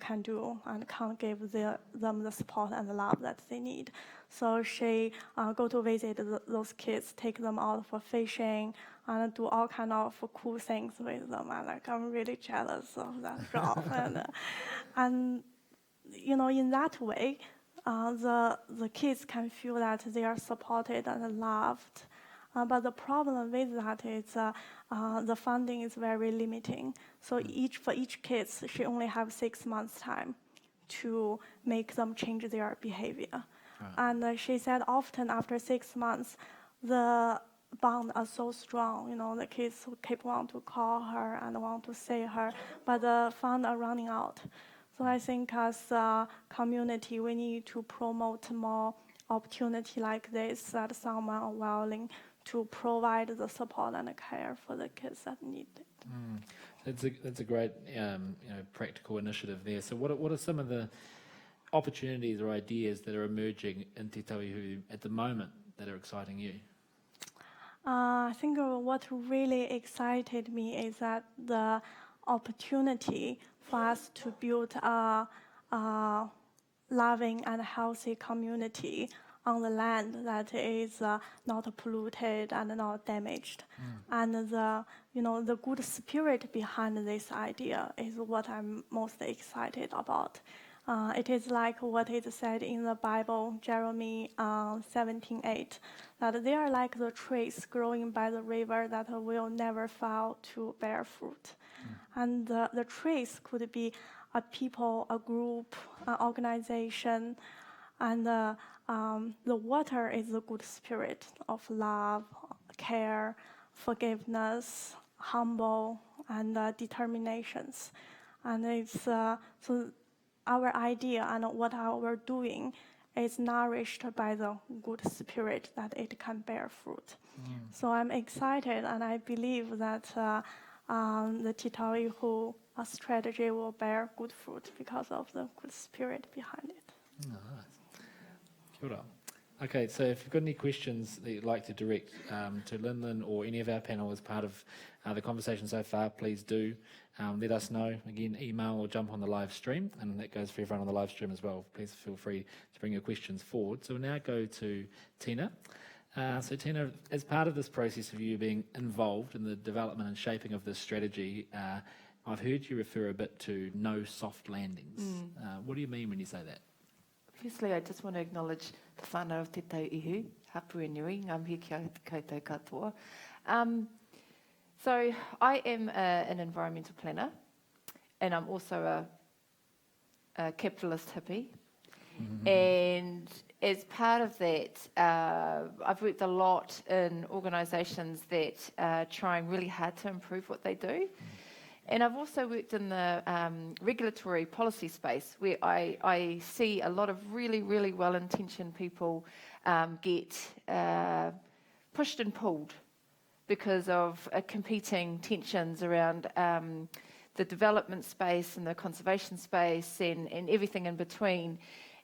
can do and can't give them the support and the love that they need. So she go to visit those kids, take them out for fishing, and do all kind of cool things with them. And I'm really jealous of that job. and in that way, the kids can feel that they are supported and loved. But the problem with that is the funding is very limiting. So for each kid, she only have 6 months time to make them change their behavior. And she said often after 6 months, the bond are so strong. The kids keep want to call her and want to see her, but the funds are running out. So I think as a community, we need to promote more opportunity like this, that someone are willing to provide the support and care for the kids that need it. That's a great practical initiative there. So what are some of the opportunities or ideas that are emerging in Te Tauihu at the moment that are exciting you? I think what really excited me is that the opportunity for us to build a loving and healthy community on the land that is not polluted and not damaged. And the good spirit behind this idea is what I'm most excited about. It is like what is said in the Bible, Jeremiah 17:8, that they are like the trees growing by the river that will never fail to bear fruit. And the trees could be a people, a group, an organization, and the water is the good spirit of love, care, forgiveness, humble, and determinations. And it's so our idea and what we're doing is nourished by the good spirit that it can bear fruit. So I'm excited, and I believe that the Te Tauihu strategy will bear good fruit because of the good spirit behind it. Nice. Kia ora. Okay, so if you've got any questions that you'd like to direct to Linlin or any of our panel as part of the conversation so far, please do let us know. Again, email or jump on the live stream, and that goes for everyone on the live stream as well. Please feel free to bring your questions forward. So we'll now go to Tina. So Tina, as part of this process of you being involved in the development and shaping of this strategy, I've heard you refer a bit to no soft landings. What do you mean when you say that? Firstly, I just want to acknowledge the whānau of te Tauihu, hapu e nui, ngā mihi kia koutou katoa. So I am an environmental planner, and I'm also a capitalist hippie. And as part of that, I've worked a lot in organisations that are trying really hard to improve what they do. And I've also worked in the regulatory policy space, where I see a lot of really, really well-intentioned people get pushed and pulled because of competing tensions around the development space and the conservation space and everything in between.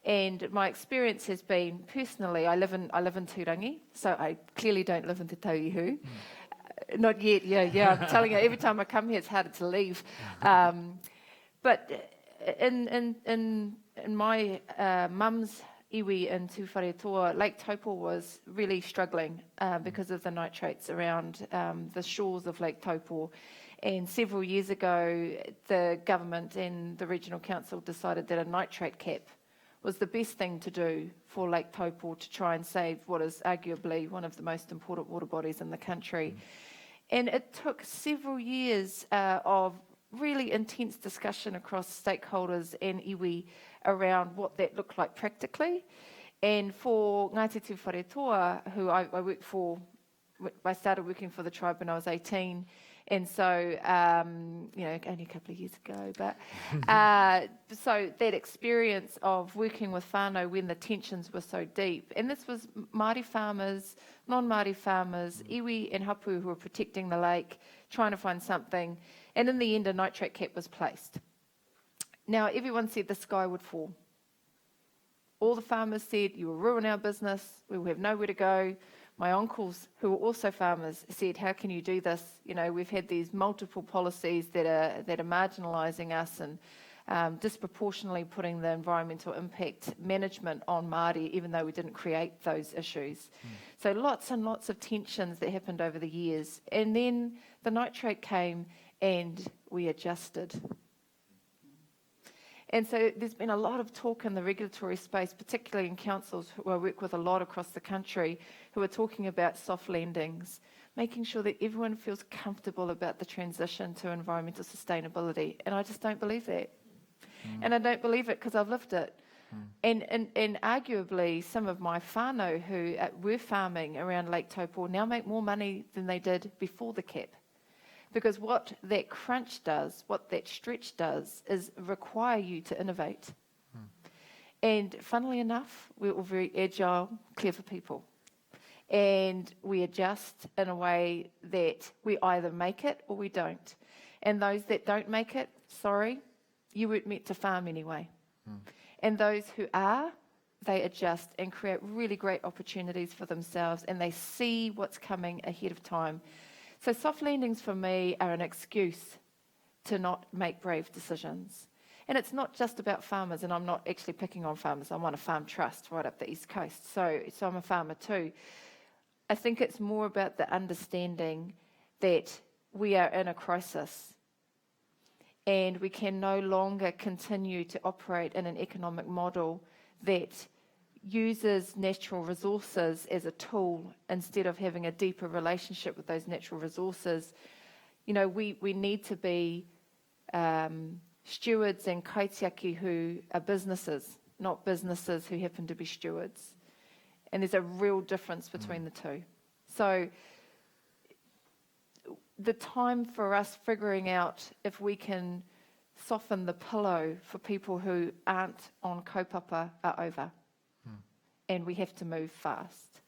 And my experience has been, personally, I live in Turangi, so I clearly don't live in Te Tauihu. Not yet, yeah. I'm telling you, every time I come here, it's harder to leave. But in my mum's iwi in Tūwharetoa, Lake Taupo was really struggling because of the nitrates around the shores of Lake Taupo. And several years ago, the government and the regional council decided that a nitrate cap was the best thing to do for Lake Taupo to try and save what is arguably one of the most important water bodies in the country. And it took several years of really intense discussion across stakeholders and iwi around what that looked like practically. And for Ngāti Tūwharetoa, who I worked for, I started working for the tribe when I was 18, and so, only a couple of years ago, but so that experience of working with whānau when the tensions were so deep, and this was Māori farmers, non-Māori farmers, iwi and hapu who were protecting the lake, trying to find something, and in the end a nitrate cap was placed. Now everyone said the sky would fall. All the farmers said, you will ruin our business, we will have nowhere to go. My uncles, who were also farmers, said, how can you do this? You know, we've had these multiple policies that are marginalising us and disproportionately putting the environmental impact management on Māori, even though we didn't create those issues. So lots and lots of tensions that happened over the years. And then the nitrate came and we adjusted. And so there's been a lot of talk in the regulatory space, particularly in councils who I work with a lot across the country, who are talking about soft landings, making sure that everyone feels comfortable about the transition to environmental sustainability. And I just don't believe that. And I don't believe it because I've lived it. And arguably some of my whānau who were farming around Lake Taupo now make more money than they did before the cap. Because what that crunch does, what that stretch does, is require you to innovate. And funnily enough, we're all very agile, clever people. And we adjust in a way that we either make it or we don't. And those that don't make it, sorry, you weren't meant to farm anyway. And those who are, they adjust and create really great opportunities for themselves, and they see what's coming ahead of time. So soft landings for me are an excuse to not make brave decisions. And it's not just about farmers, and I'm not actually picking on farmers. I'm on a farm trust right up the East Coast, so I'm a farmer too. I think it's more about the understanding that we are in a crisis and we can no longer continue to operate in an economic model that uses natural resources as a tool instead of having a deeper relationship with those natural resources. You know, we need to be stewards and kaitiaki who are businesses, not businesses who happen to be stewards. And there's a real difference between the two. So the time for us figuring out if we can soften the pillow for people who aren't on kaupapa are over. And we have to move fast.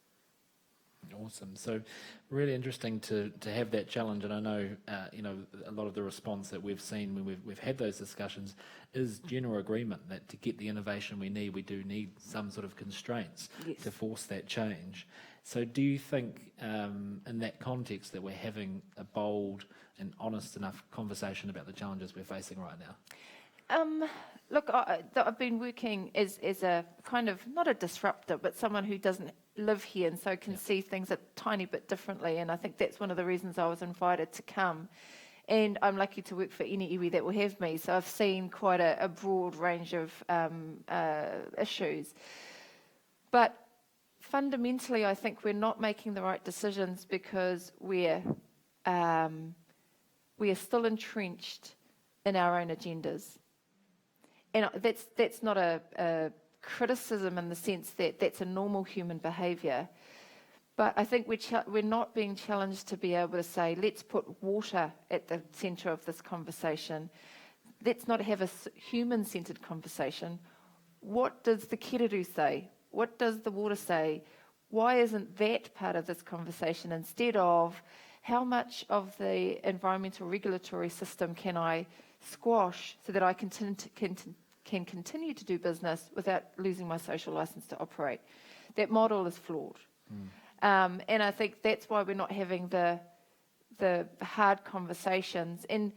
Awesome. So really interesting to have that challenge. And I know, a lot of the response that we've seen when we've had those discussions is general agreement that to get the innovation we need, we do need some sort of constraints to force that change. So do you think in that context that we're having a bold and honest enough conversation about the challenges we're facing right now? Look, I've been working as a kind of, not a disruptor, but someone who doesn't live here and so can see things a tiny bit differently. And I think that's one of the reasons I was invited to come, And I'm lucky to work for any iwi that will have me, so I've seen quite a broad range of issues. But fundamentally, I think we're not making the right decisions because we are still entrenched in our own agendas. And that's not a criticism in the sense that that's a normal human behaviour. But I think we're not being challenged to be able to say, let's put water at the centre of this conversation. Let's not have a human-centred conversation. What does the kiriru say? What does the water say? Why isn't that part of this conversation instead of how much of the environmental regulatory system can I squash so that I can continue to do business without losing my social licence to operate? That model is flawed. And I think that's why we're not having the hard conversations. And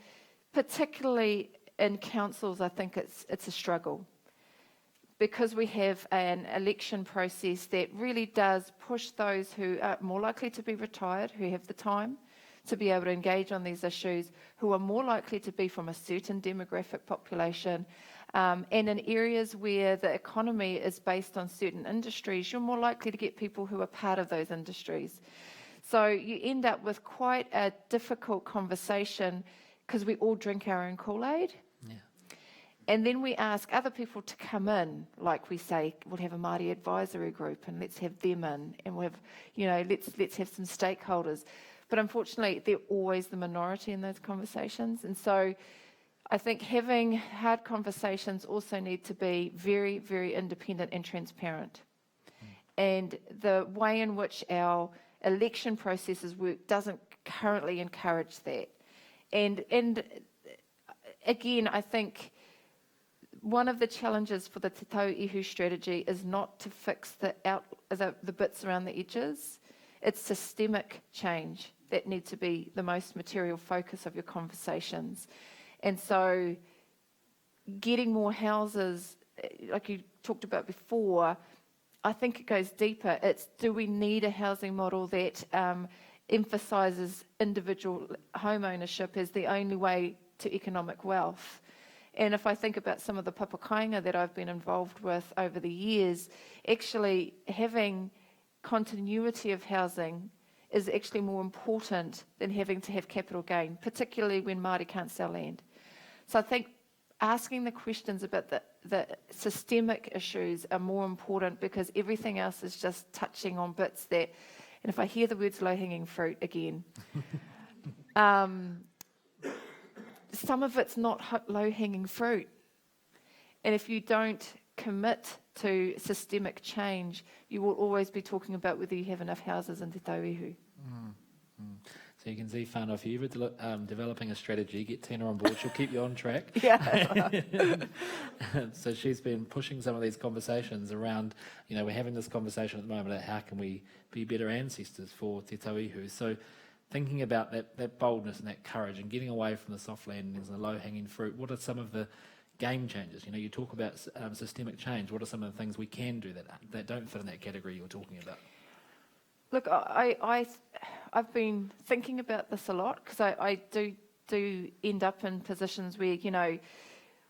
particularly in councils, I think it's a struggle, because we have an election process that really does push those who are more likely to be retired, who have the time to be able to engage on these issues, who are more likely to be from a certain demographic population, and in areas where the economy is based on certain industries, you're more likely to get people who are part of those industries. So you end up with quite a difficult conversation because we all drink our own Kool-Aid. Yeah. And then we ask other people to come in, like we say, we'll have a Māori advisory group and let's have them in, and we'll have, let's have some stakeholders. But unfortunately, they're always the minority in those conversations. And so I think having hard conversations also need to be very, very independent and transparent. And the way in which our election processes work doesn't currently encourage that. And again, I think one of the challenges for the Te Tauihu strategy is not to fix the bits around the edges. It's systemic change that needs to be the most material focus of your conversations. And so getting more houses, like you talked about before, I think it goes deeper. It's, do we need a housing model that emphasises individual home ownership as the only way to economic wealth? And if I think about some of the papakainga that I've been involved with over the years, actually having continuity of housing is actually more important than having to have capital gain, particularly when Māori can't sell land. So I think asking the questions about the systemic issues are more important, because everything else is just touching on bits that, and if I hear the words low-hanging fruit again, some of it's not low-hanging fruit. And if you don't commit to systemic change, you will always be talking about whether you have enough houses in Te Tauihu. So you can see, whānau, if you're ever developing a strategy, get Tina on board. She'll keep you on track. Yeah. So she's been pushing some of these conversations around, we're having this conversation at the moment about how can we be better ancestors for Te Tauihu. So thinking about that boldness and that courage and getting away from the soft landings and the low-hanging fruit, what are some of the game changers? You talk about systemic change. What are some of the things we can do that don't fit in that category you're talking about? Look, I've been thinking about this a lot, because I do end up in positions where,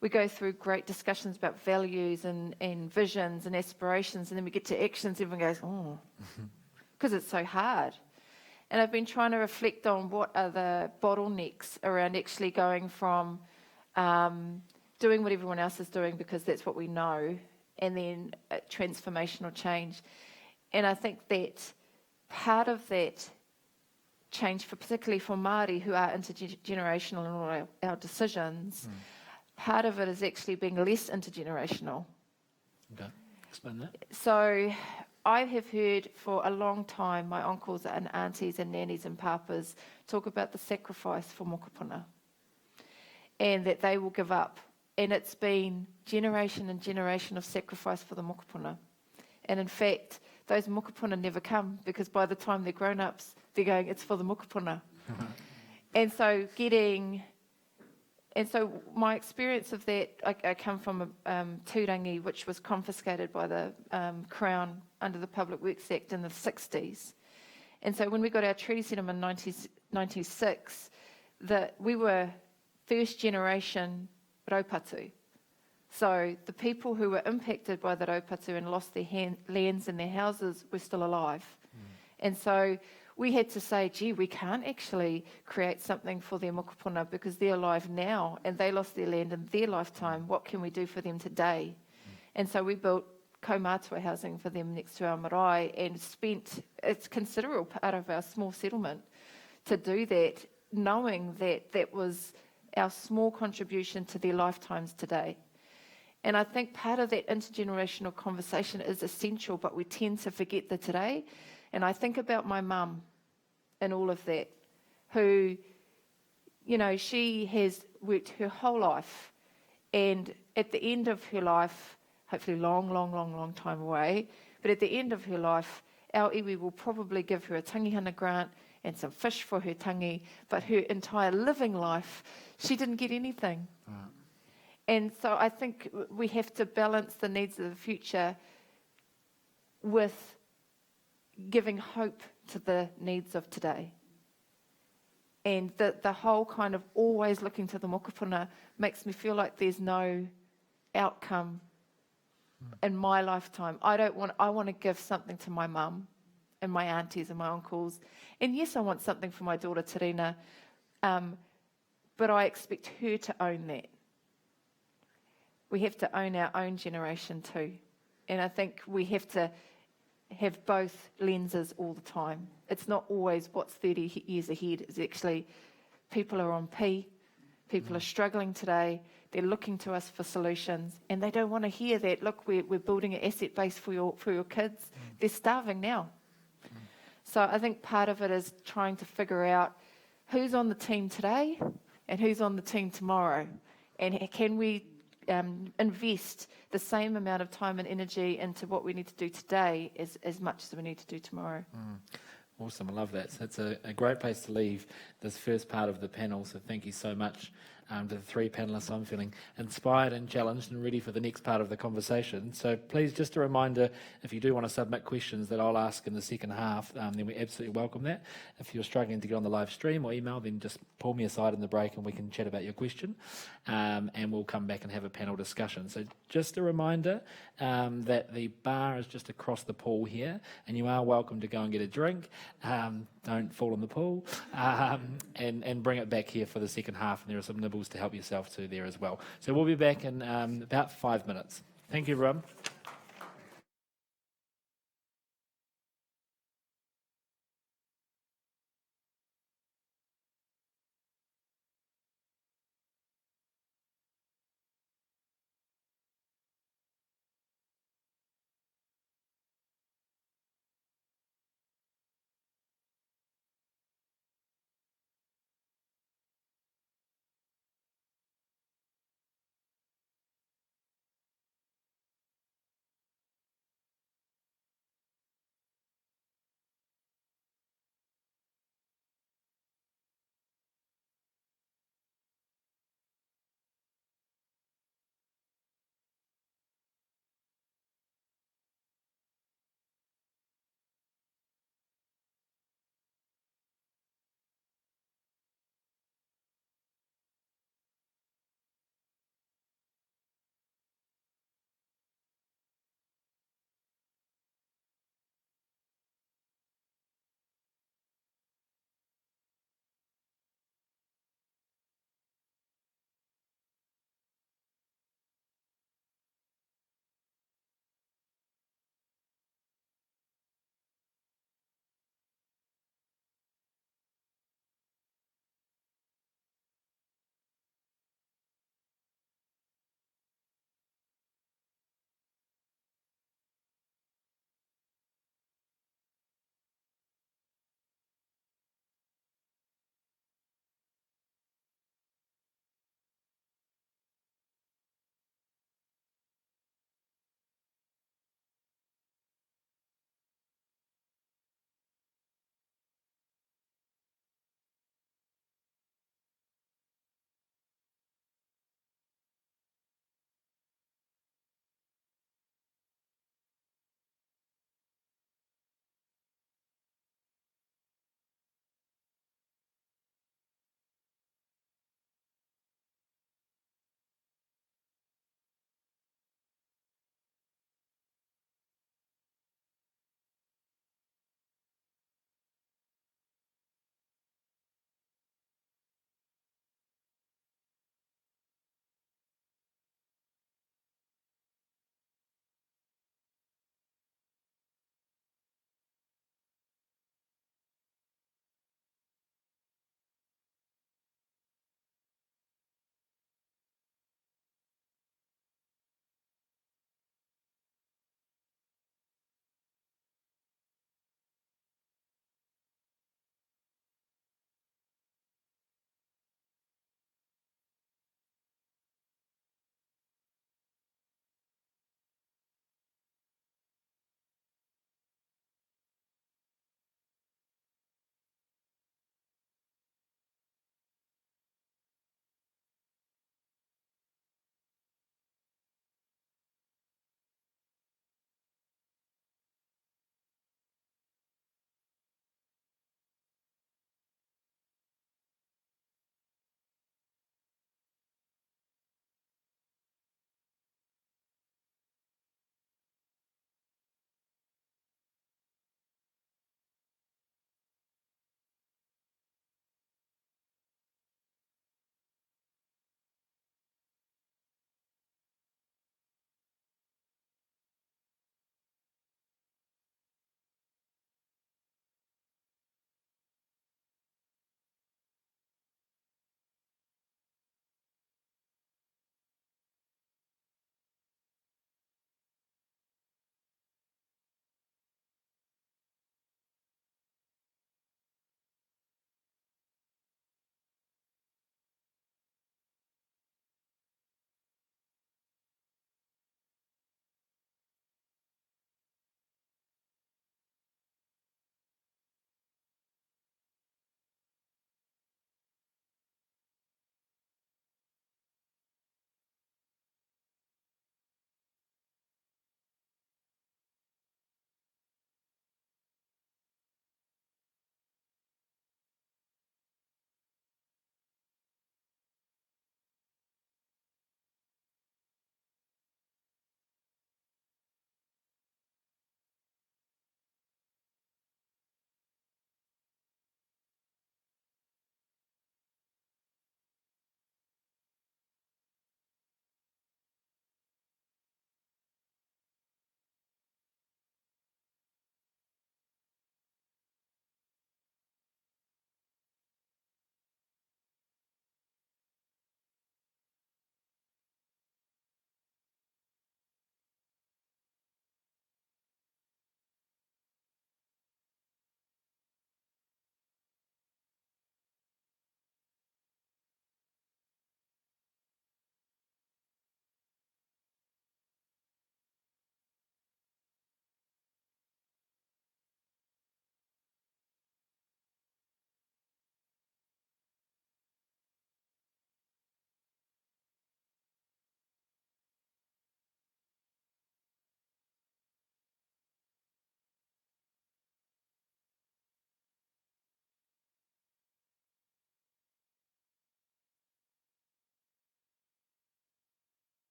we go through great discussions about values and visions and aspirations, and then we get to actions, everyone goes, oh, because it's so hard. And I've been trying to reflect on what are the bottlenecks around actually going from doing what everyone else is doing because that's what we know, and then transformational change. And I think that part of that change, particularly for Māori who are intergenerational in all our decisions, part of it is actually being less intergenerational. Okay, explain that. So I have heard for a long time my uncles and aunties and nannies and papas talk about the sacrifice for mokopuna, and that they will give up. And it's been generation and generation of sacrifice for the mokopuna. And in fact, those mokopuna never come, because by the time they're grown-ups, they're going, it's for the mokopuna. And so my experience of that, I come from a tūrangi which was confiscated by the Crown under the Public Works Act in the 60s. And so when we got our treaty settlement in 1996, we were first generation raupatu. So the people who were impacted by the raupatu and lost their lands and their houses were still alive. And so we had to say, gee, we can't actually create something for their mokopuna because they're alive now and they lost their land in their lifetime. What can we do for them today? And so we built kaumātua housing for them next to our marae and spent a considerable part of our small settlement to do that, knowing that that was our small contribution to their lifetimes today. And I think part of that intergenerational conversation is essential, but we tend to forget the today. And I think about my mum and all of that, who, you know, she has worked her whole life. And at the end of her life, hopefully long time away, but at the end of her life, our iwi will probably give her a tangihana grant and some fish for her tangi, but her entire living life, she didn't get anything. And so I think we have to balance the needs of the future with giving hope to the needs of today. And the whole kind of always looking to the mokopuna makes me feel like there's no outcome in my lifetime. I want to give something to my mum and my aunties and my uncles. And yes, I want something for my daughter Terina, but I expect her to own that. We have to own our own generation too. And I think we have to have both lenses all the time. It's not always what's 30 years ahead. It's actually people are on P, people are struggling today, they're looking to us for solutions, and they don't want to hear that, look, we're building an asset base for your kids. They're starving now. So I think part of it is trying to figure out who's on the team today and who's on the team tomorrow. And can we invest the same amount of time and energy into what we need to do today as much as we need to do tomorrow. Awesome, I love that. So it's a great place to leave this first part of the panel, so thank you so much to the three panellists. I'm feeling inspired and challenged and ready for the next part of the conversation. So please, just a reminder, if you do want to submit questions that I'll ask in the second half, then we absolutely welcome that. If you're struggling to get on the live stream or email, then just pull me aside in the break and we can chat about your question, and we'll come back and have a panel discussion. So just a reminder that the bar is just across the pool here, and you are welcome to go and get a drink. Don't fall in the pool, and bring it back here for the second half, and there are some nibbles to help yourself to there as well. So we'll be back in about 5 minutes. Thank you, everyone.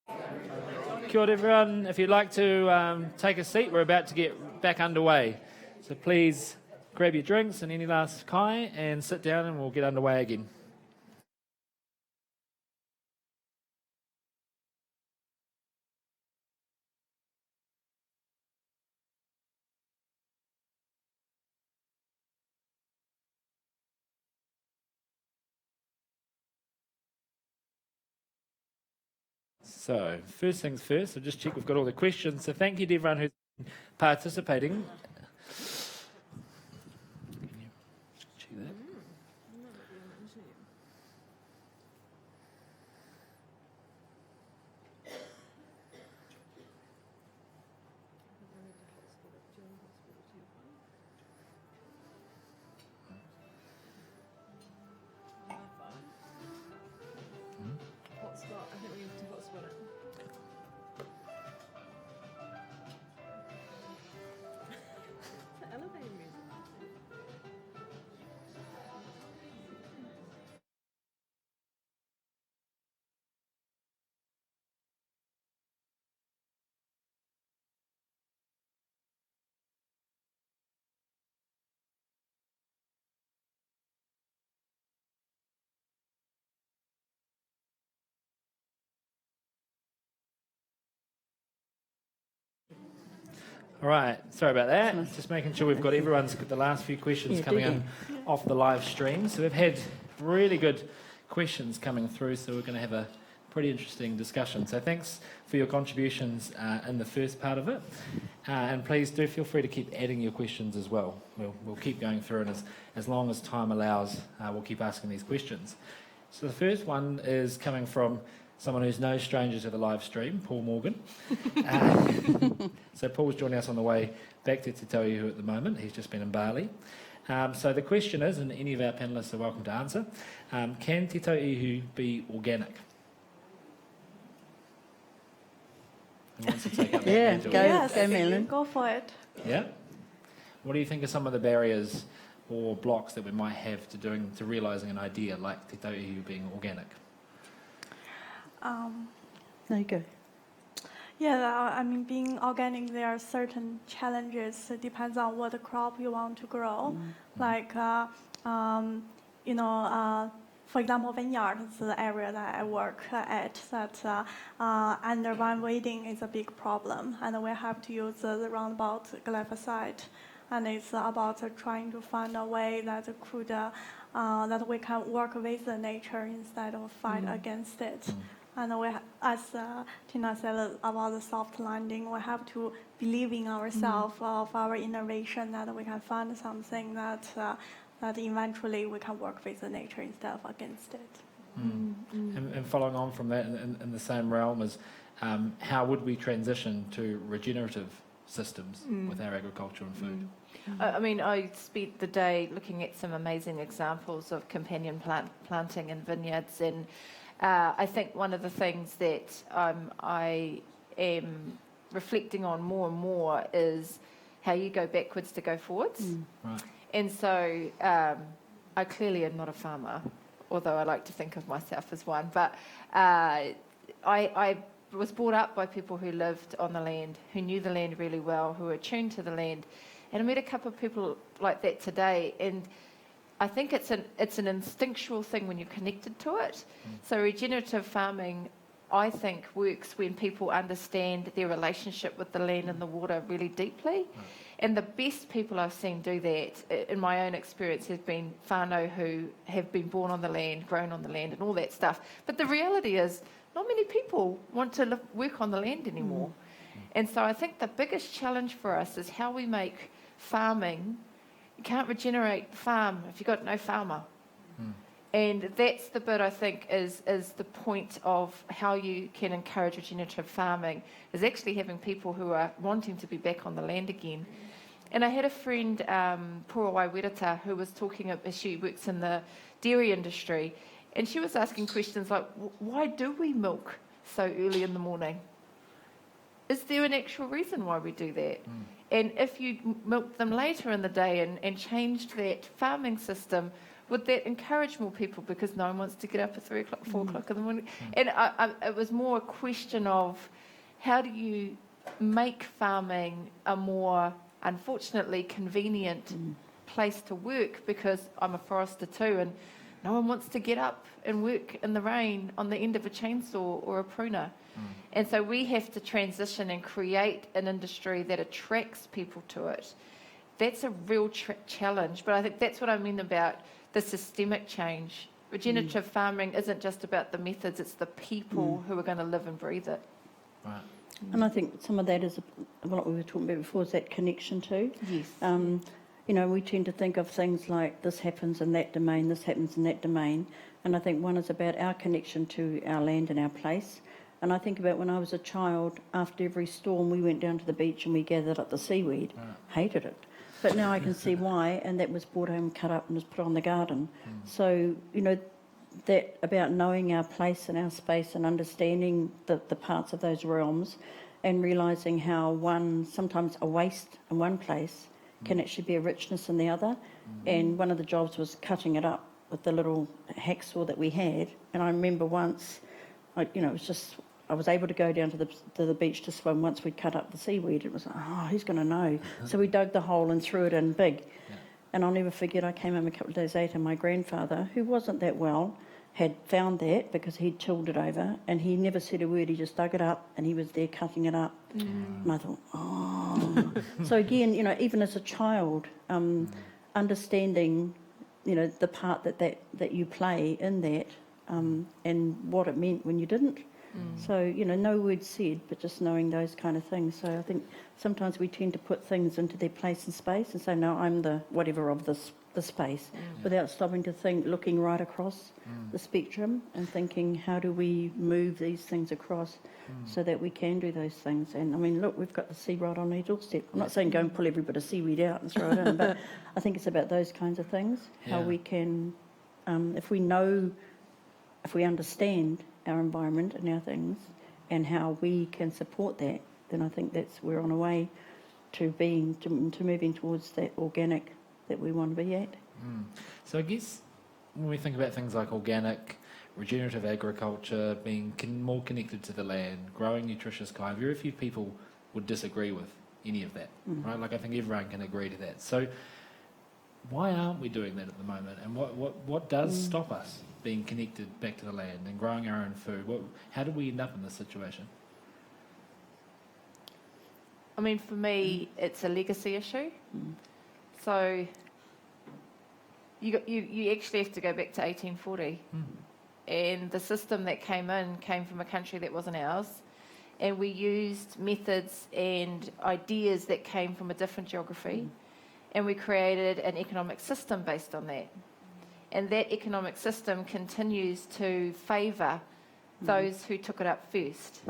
Kia ora everyone. If you'd like to take a seat, we're about to get back underway. So please grab your drinks and any last kai and sit down and we'll get underway again. So, first things first, I'll just check we've got all the questions. So thank you to everyone who's participating. Can you check that? All right, sorry about that. Just making sure we've got the last few questions coming in off the live stream. So we've had really good questions coming through, so we're going to have a pretty interesting discussion. So thanks for your contributions in the first part of it. And please do feel free to keep adding your questions as well. We'll keep going through, and as long as time allows, we'll keep asking these questions. So the first one is coming from someone who's no stranger to the live stream, Paul Morgan. So Paul's joining us on the way back to Te Tauihu at the moment. He's just been in Bali. So the question is, and any of our panellists are welcome to answer, can Te Tauihu be organic? Who wants to take up that mantle? Go, Linlin. Go for it. Yeah? What do you think are some of the barriers or blocks that we might have to realising an idea like Te Tauihu being organic? There you go. Yeah, I mean, being organic, there are certain challenges. It depends on what crop you want to grow. Like, for example, vineyard is the area that I work at. That undervine weeding is a big problem, and we have to use the roundabout glyphosate. And it's about trying to find a way that could that we can work with the nature instead of fight against it. And we, as Tina said about the soft landing, we have to believe in ourselves, of our innovation, that we can find something that eventually we can work with the nature instead of against it. And following on from that, in the same realm, is how would we transition to regenerative systems with our agriculture and food? I mean, I spent the day looking at some amazing examples of companion planting in vineyards, and I think one of the things that I am reflecting on more and more is how you go backwards to go forwards. Right. And so I clearly am not a farmer, although I like to think of myself as one. But I was brought up by people who lived on the land, who knew the land really well, who were attuned to the land. And I met a couple of people like that today, and I think it's an instinctual thing when you're connected to it. So regenerative farming, I think, works when people understand their relationship with the land and the water really deeply. And the best people I've seen do that, in my own experience, have been whānau who have been born on the land, grown on the land, and all that stuff. But the reality is, not many people want to work on the land anymore. And so I think the biggest challenge for us is how we make farming. You can't regenerate the farm if you've got no farmer. And that's the bit I think is the point of how you can encourage regenerative farming, is actually having people who are wanting to be back on the land again. And I had a friend, Rita, who was talking, she works in the dairy industry, and she was asking questions like, why do we milk so early in the morning? Is there an actual reason why we do that? And if you milked them later in the day and changed that farming system, would that encourage more people because no one wants to get up at 3 o'clock, 4 o'clock in the morning? And it was more a question of how do you make farming a more, unfortunately, convenient place to work, because I'm a forester too, and no one wants to get up and work in the rain on the end of a chainsaw or a pruner. And so we have to transition and create an industry that attracts people to it. That's a real challenge, but I think that's what I mean about the systemic change. Regenerative farming isn't just about the methods, it's the people who are going to live and breathe it. Right. And I think some of that is what we were talking about before, is that connection too. Yes. You know, we tend to think of things like this happens in that domain, this happens in that domain. And I think one is about our connection to our land and our place. And I think about when I was a child, after every storm, we went down to the beach and we gathered up the seaweed. Hated it. But now I can see why, and that was brought home, cut up and was put on the garden. So, you know, that about knowing our place and our space and understanding the parts of those realms and realising how sometimes a waste in one place can actually be a richness in the other. And one of the jobs was cutting it up with the little hacksaw that we had. And I remember once, it was just, I was able to go down to the beach to swim once we'd cut up the seaweed. It was like, oh, who's going to know? So we dug the hole and threw it in big. Yeah. And I'll never forget, I came home a couple of days later, my grandfather, who wasn't that well, had found that because he'd tilled it over, and he never said a word. He just dug it up and he was there cutting it up. And I thought, oh. So again, you know, even as a child, understanding, you know, the part that you play in that, and what it meant when you didn't. So, you know, no words said, but just knowing those kind of things. So I think sometimes we tend to put things into their place and space and say, no, I'm the whatever of the space, without stopping to think, looking right across the spectrum and thinking, how do we move these things across so that we can do those things? And I mean, look, we've got the sea right on our doorstep. I'm not saying go and pull every bit of seaweed out and throw it in, but I think it's about those kinds of things, how we can, if we understand our environment and our things and how we can support that, then I think we're on a way to moving towards that organic that we want to be at. So I guess when we think about things like organic, regenerative agriculture, being more connected to the land, growing nutritious kind, very few people would disagree with any of that, right? Like I think everyone can agree to that. So why aren't we doing that at the moment? And what does stop us being connected back to the land and growing our own food? How do we end up in this situation? I mean, for me, it's a legacy issue. So you actually have to go back to 1840. And the system that came from a country that wasn't ours. And we used methods and ideas that came from a different geography. And we created an economic system based on that. And that economic system continues to favour those who took it up first.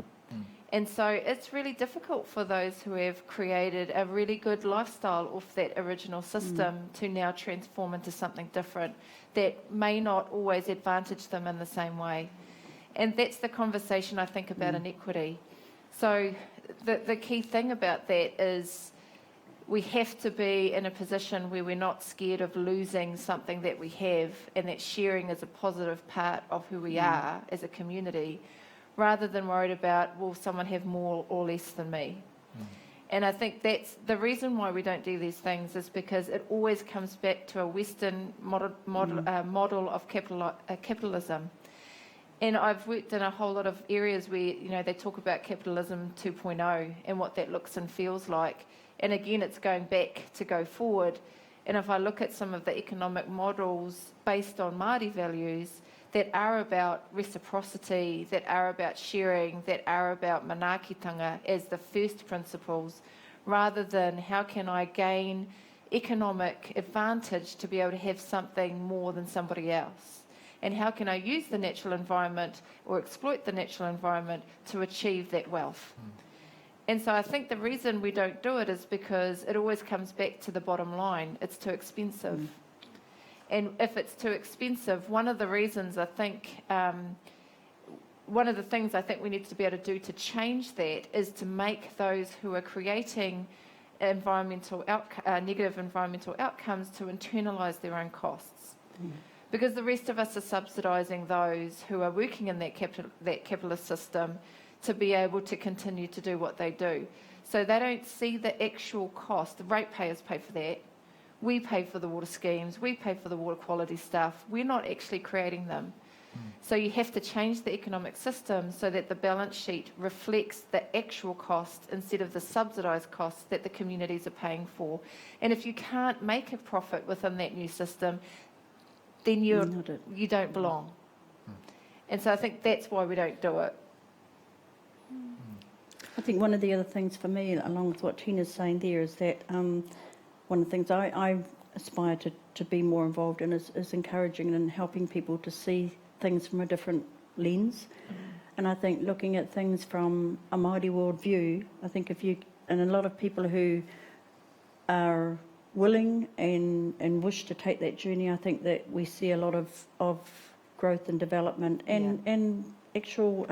And so it's really difficult for those who have created a really good lifestyle off that original system to now transform into something different that may not always advantage them in the same way. And that's the conversation I think about inequity. So the key thing about that is we have to be in a position where we're not scared of losing something that we have, and that sharing is a positive part of who we are as a community, rather than worried about, will someone have more or less than me? And I think that's the reason why we don't do these things, is because it always comes back to a Western model of capitalism. And I've worked in a whole lot of areas where, you know, they talk about capitalism 2.0 and what that looks and feels like. And again, it's going back to go forward. And if I look at some of the economic models based on Māori values that are about reciprocity, that are about sharing, that are about manaakitanga as the first principles, rather than how can I gain economic advantage to be able to have something more than somebody else? And how can I use the natural environment or exploit the natural environment to achieve that wealth? And so I think the reason we don't do it is because it always comes back to the bottom line. It's too expensive. And if it's too expensive, one of the reasons I think, one of the things I think we need to be able to do to change that is to make those who are creating negative environmental outcomes to internalise their own costs. Because the rest of us are subsidising those who are working in that capitalist system to be able to continue to do what they do. So they don't see the actual cost. The ratepayers pay for that. We pay for the water schemes. We pay for the water quality stuff. We're not actually creating them. So you have to change the economic system so that the balance sheet reflects the actual cost instead of the subsidised costs that the communities are paying for. And if you can't make a profit within that new system, then you don't belong. And so I think that's why we don't do it. I think one of the other things for me, along with what Tina's saying there, is that one of the things I aspire to be more involved in is encouraging and helping people to see things from a different lens. And I think looking at things from a Māori world view, I think and a lot of people who are willing and wish to take that journey, I think that we see a lot of growth and development and actual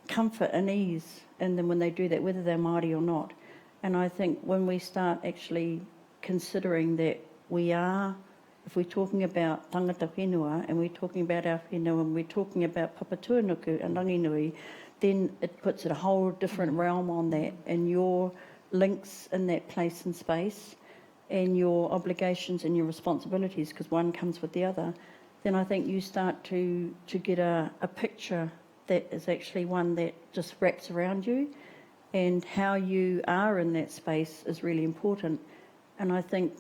comfort and ease in them when they do that, whether they're Māori or not. And I think when we start actually considering that we are, if we're talking about tangata whenua and we're talking about our whenua and we're talking about papatuanuku and ranginui, then it puts a whole different realm on that, and your links in that place and space and your obligations and your responsibilities, because one comes with the other, then I think you start to get a picture that is actually one that just wraps around you, and how you are in that space is really important. And I think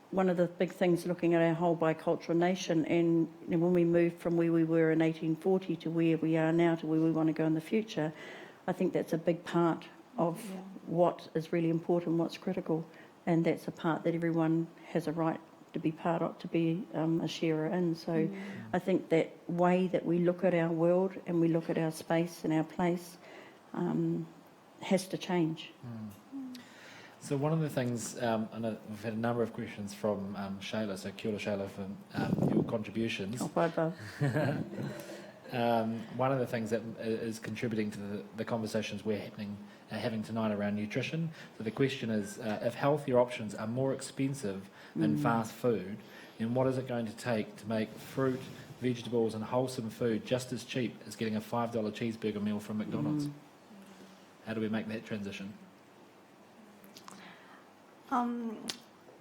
one of the big things looking at our whole bicultural nation, and when we moved from where we were in 1840 to where we are now to where we want to go in the future, I think that's a big part of what is really important, what's critical, and that's a part that everyone has a right to be part of, to be a sharer in. So I think that way that we look at our world and we look at our space and our place has to change. So one of the things, I know we've had a number of questions from Shayla, so kia ora Shayla for your contributions. One of the things that is contributing to the conversations we're having tonight around nutrition. So the question is, if healthier options are more expensive than fast food, then what is it going to take to make fruit, vegetables and wholesome food just as cheap as getting a $5 cheeseburger meal from McDonald's? How do we make that transition?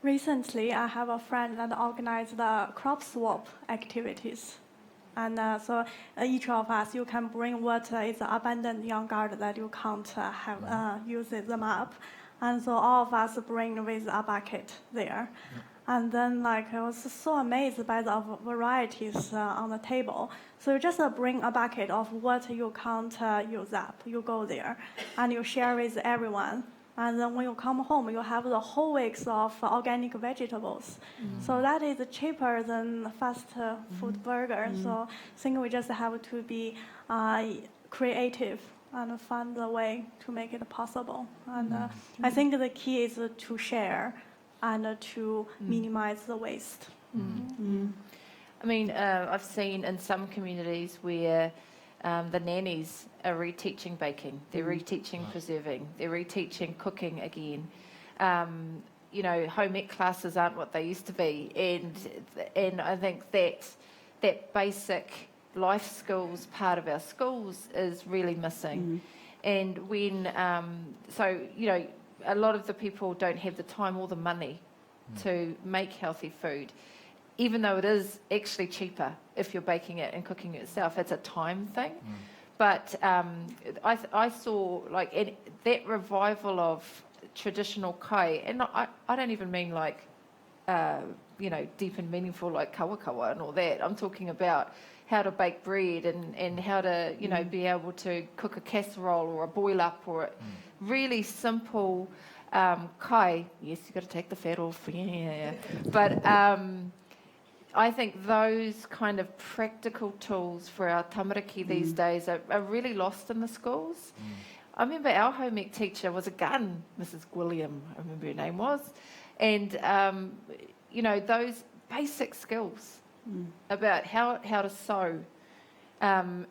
Recently, I have a friend that organized the crop swap activities. And so each of us, you can bring what is abandoned in your garden that you can't use them up. And so all of us bring with a bucket there. And then I was so amazed by the varieties on the table. So you just bring a bucket of what you can't use up. You go there and you share with everyone. And then when you come home, you have the whole weeks of organic vegetables. So that is cheaper than fast food burger. So I think we just have to be creative and find a way to make it possible. And I think the key is to share and to minimize the waste. I mean, I've seen in some communities where the nannies are reteaching baking, they're reteaching preserving, they're reteaching cooking again. You know, home ec classes aren't what they used to be, and I think that basic life skills part of our schools is really missing. And when so you know, a lot of the people don't have the time or the money to make healthy food. Even though it is actually cheaper if you're baking it and cooking it yourself, it's a time thing. But I saw like that revival of traditional kai, and I don't even mean like, you know, deep and meaningful like kawakawa and all that. I'm talking about how to bake bread and how to, you know, be able to cook a casserole or a boil up or really simple kai. Yes, you've got to take the fat off. Yeah. But I think those kind of practical tools for our tamariki these days are really lost in the schools. I remember our home ec teacher was a gun, Mrs. William, I remember her name was. And, you know, those basic skills about how to sew,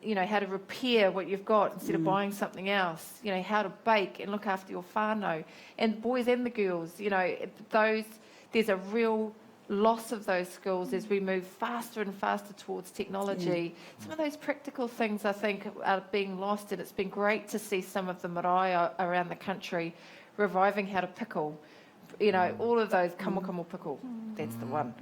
you know, how to repair what you've got instead of buying something else, you know, how to bake and look after your whānau. And boys and the girls, you know, there's a real loss of those skills as we move faster and faster towards technology. Some of those practical things, I think, are being lost, and it's been great to see some of the marae around the country reviving how to pickle. You know, all of those kamo pickle, that's the one.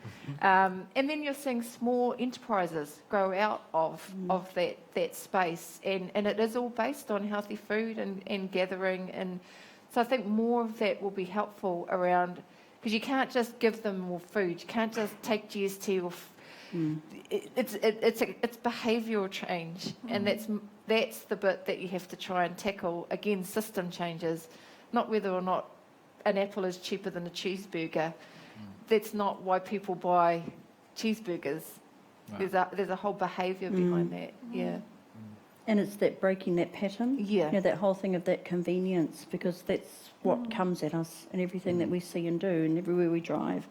And then you're seeing small enterprises grow out of that space, and it is all based on healthy food and gathering. And so I think more of that will be helpful around, because you can't just give them more food. You can't just take GST off. It's behavioural change, and that's the bit that you have to try and tackle. Again, system changes, not whether or not an apple is cheaper than a cheeseburger. That's not why people buy cheeseburgers. Right. There's a whole behaviour behind that. Yeah. And it's that breaking that pattern. Yeah. You know, that whole thing of that convenience, because that's what comes at us in everything that we see and do and everywhere we drive.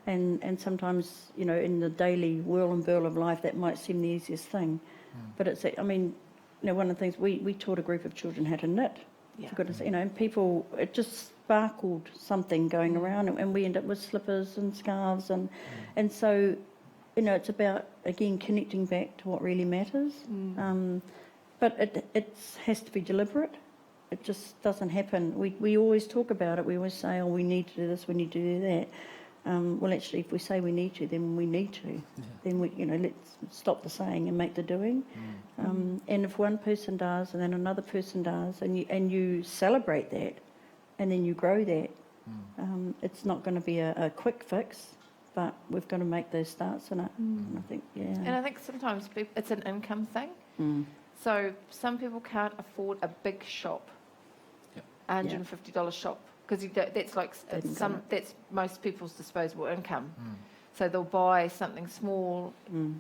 And sometimes, you know, in the daily whirl and burl of life, that might seem the easiest thing. But it's, I mean, you know, one of the things, we taught a group of children how to knit. Yeah. For goodness, you know, and people, it just sparkled something going around, and we end up with slippers and scarves, and so, you know, it's about, again, connecting back to what really matters. But it has to be deliberate. It just doesn't happen. We always talk about it. We always say, oh, we need to do this, we need to do that. Well, actually, if we say we need to, then we need to. Then we, you know, let's stop the saying and make the doing. And if one person does, and then another person does, and you celebrate that, and then you grow that, it's not going to be a quick fix, but we've got to make those starts in it. And I think, And I think sometimes it's an income thing. So some people can't afford a big shop, $150 shop. Because that's like that's most people's disposable income. So they'll buy something small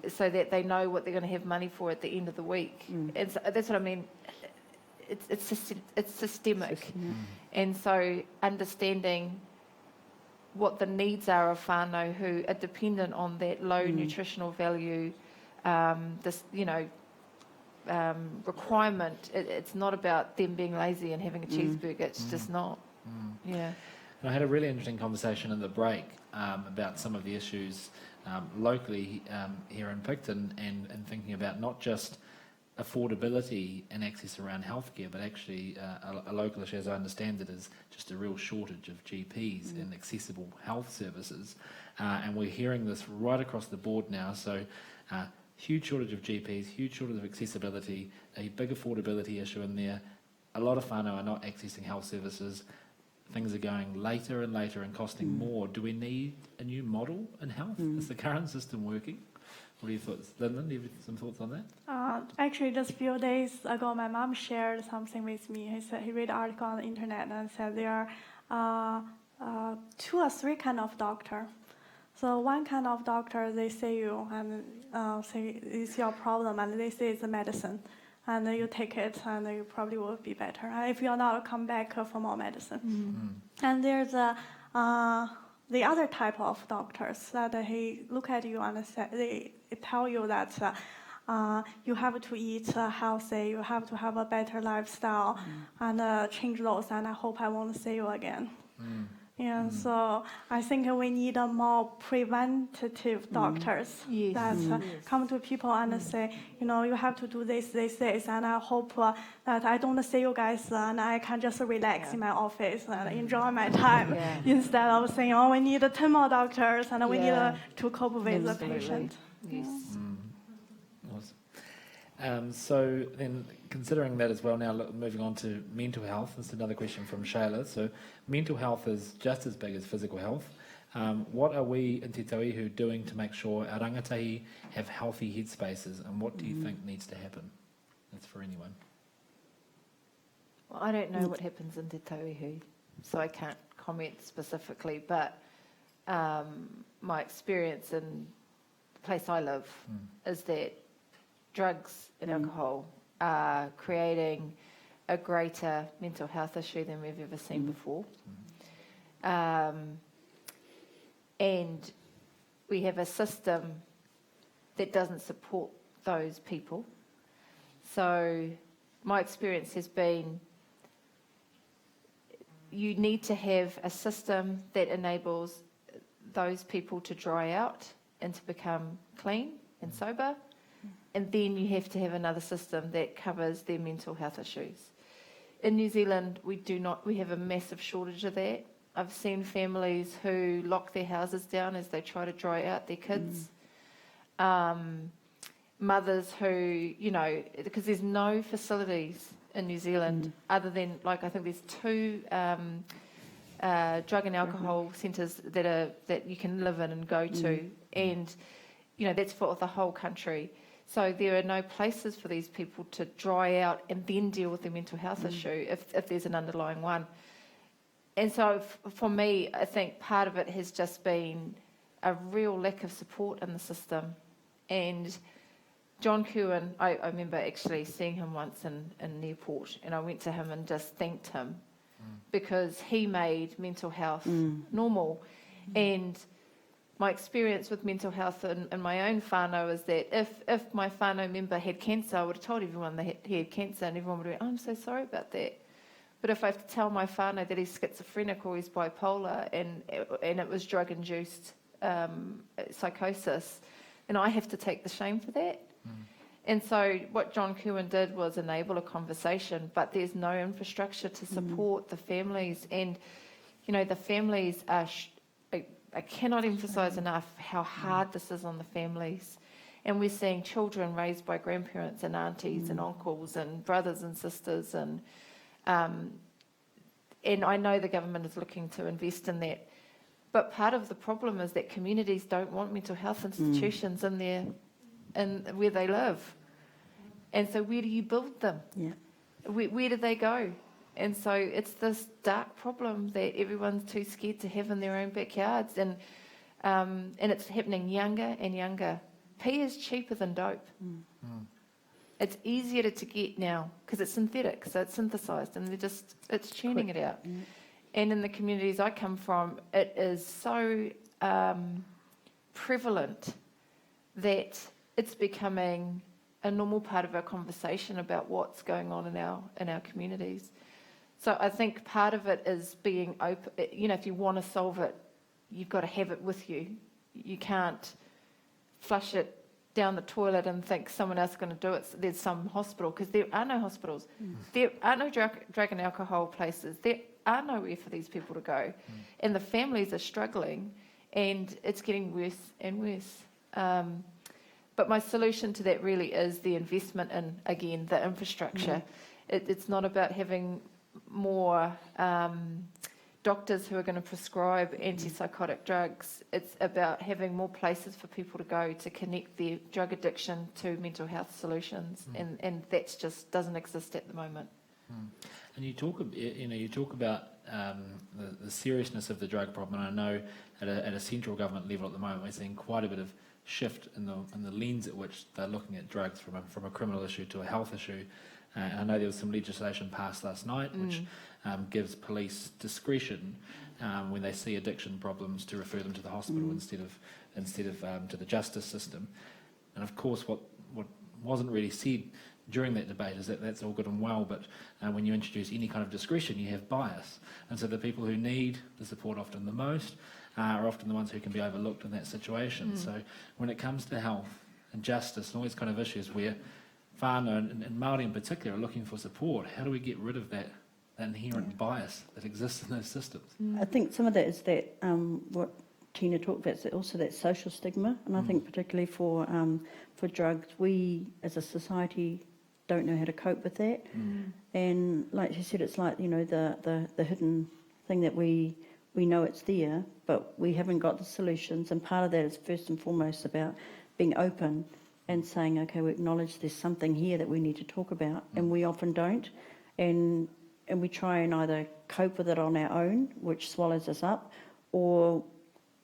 so that they know what they're going to have money for at the end of the week. And so that's what I mean. It's systemic. And so understanding what the needs are of whānau who are dependent on that low nutritional value, this, you know, requirement. It's not about them being lazy and having a cheeseburger. It's just not. Yeah. And I had a really interesting conversation in the break about some of the issues locally here in Picton, and thinking about not just affordability and access around healthcare, but actually a local issue, as I understand it, is just a real shortage of GPs and accessible health services. And we're hearing this right across the board now. So huge shortage of GPs, huge shortage of accessibility, a big affordability issue in there. A lot of whānau are not accessing health services. Things are going later and later and costing more. Do we need a new model in health? Is the current system working? What are your thoughts? Linlin, do you have some thoughts on that? Actually, just a few days ago, my mom shared something with me. He said he read an article on the internet and said there are 2 or 3 kind of doctor. So one kind of doctor, they say you and say it's your problem, and they say it's a medicine. And you take it, and you probably will be better. And if you're not, come back for more medicine. And there's the other type of doctors that he look at you and they tell you that you have to eat healthy, you have to have a better lifestyle, and change those. And I hope I won't see you again. Yeah, so I think we need a more preventative doctors that come to people and say, you know, you have to do this, and I hope that I don't see you guys and I can just relax in my office and enjoy my time instead of saying, oh, we need 10 more doctors and we need to cope with the patient. Yes. Awesome. So then, considering that as well, now moving on to mental health, this is another question from Shayla. So mental health is just as big as physical health. What are we in Te Tauihu doing to make sure our rangatahi have healthy headspaces, and what do you think needs to happen? That's for anyone. Well, I don't know what happens in Te Tauihu, so I can't comment specifically, but my experience in the place I live is that drugs and alcohol are creating a greater mental health issue than we've ever seen before. And we have a system that doesn't support those people. So my experience has been you need to have a system that enables those people to dry out and to become clean and sober. And then you have to have another system that covers their mental health issues. In New Zealand, we have a massive shortage of that. I've seen families who lock their houses down as they try to dry out their kids. Mothers who, because there's no facilities in New Zealand other than, I think there's 2 drug and alcohol centres that you can live in and go to. And, that's for the whole country. So there are no places for these people to dry out and then deal with their mental health issue if there's an underlying one. And so for me, I think part of it has just been a real lack of support in the system. And John Kirwan, I remember actually seeing him once in an airport, and I went to him and just thanked him because he made mental health normal. And my experience with mental health in my own whānau is that if my whānau member had cancer, I would have told everyone that he had cancer, and everyone would have been, I'm so sorry about that. But if I have to tell my whānau that he's schizophrenic or he's bipolar and it was drug-induced psychosis, and I have to take the shame for that. And so what John Kirwan did was enable a conversation, but there's no infrastructure to support the families. And, the families are... I cannot emphasise enough how hard this is on the families. And we're seeing children raised by grandparents and aunties and uncles and brothers and sisters. And I know the government is looking to invest in that. But part of the problem is that communities don't want mental health institutions in where they live. And so where do you build them? Yeah. Where do they go? And so it's this dark problem that everyone's too scared to have in their own backyards. And it's happening younger and younger. Pee is cheaper than dope. It's easier to get now because it's synthetic, so it's synthesised, and it's tuning it out. And in the communities I come from, it is so prevalent that it's becoming a normal part of our conversation about what's going on in our communities. So I think part of it is being open. If you want to solve it, you've got to have it with you. You can't flush it down the toilet and think someone else is going to do it. There's some hospital, because there are no hospitals. There are no drug and alcohol places. There are nowhere for these people to go. And the families are struggling, and it's getting worse and worse. But my solution to that really is the investment in, again, the infrastructure. It's not about having more doctors who are going to prescribe antipsychotic drugs. It's about having more places for people to go to connect their drug addiction to mental health solutions, and that just doesn't exist at the moment. And you talk about the seriousness of the drug problem. And I know at a central government level at the moment, we're seeing quite a bit of shift in the lens at which they're looking at drugs from a criminal issue to a health issue. And I know there was some legislation passed last night which gives police discretion when they see addiction problems to refer them to the hospital instead of to the justice system. And of course, what wasn't really said during that debate is that that's all good and well, but when you introduce any kind of discretion, you have bias. And so the people who need the support often the most are often the ones who can be overlooked in that situation. So when it comes to health and justice and all these kind of issues where whānau and Māori in particular are looking for support, how do we get rid of that inherent bias that exists in those systems? I think some of that is that what Tina talked about, is also that social stigma, and I think particularly for drugs, we as a society don't know how to cope with that. And like she said, it's like, the hidden thing that we know it's there, but we haven't got the solutions. And part of that is first and foremost about being open and saying, okay, we acknowledge there's something here that we need to talk about, and we often don't. And we try and either cope with it on our own, which swallows us up, or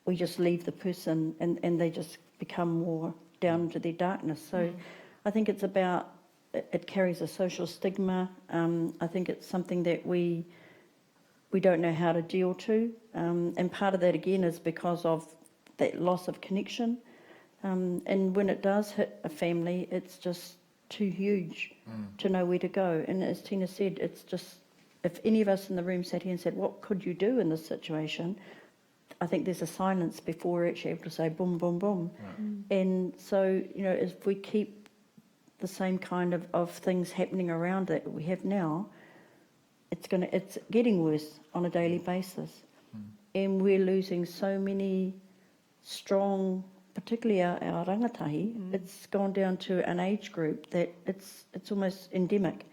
we just leave the person and they just become more down into their darkness. So I think it's about, it carries a social stigma. I think it's something that we don't know how to deal to. And part of that, again, is because of that loss of connection. And when it does hit a family, it's just too huge to know where to go. And as Tina said, it's just, if any of us in the room sat here and said, what could you do in this situation? I think there's a silence before we're actually able to say boom, boom, boom. And so, you know, if we keep the same kind of things happening around that we have now, it's getting worse on a daily basis. And we're losing so many strong, particularly our rangatahi. It's gone down to an age group that it's almost endemic.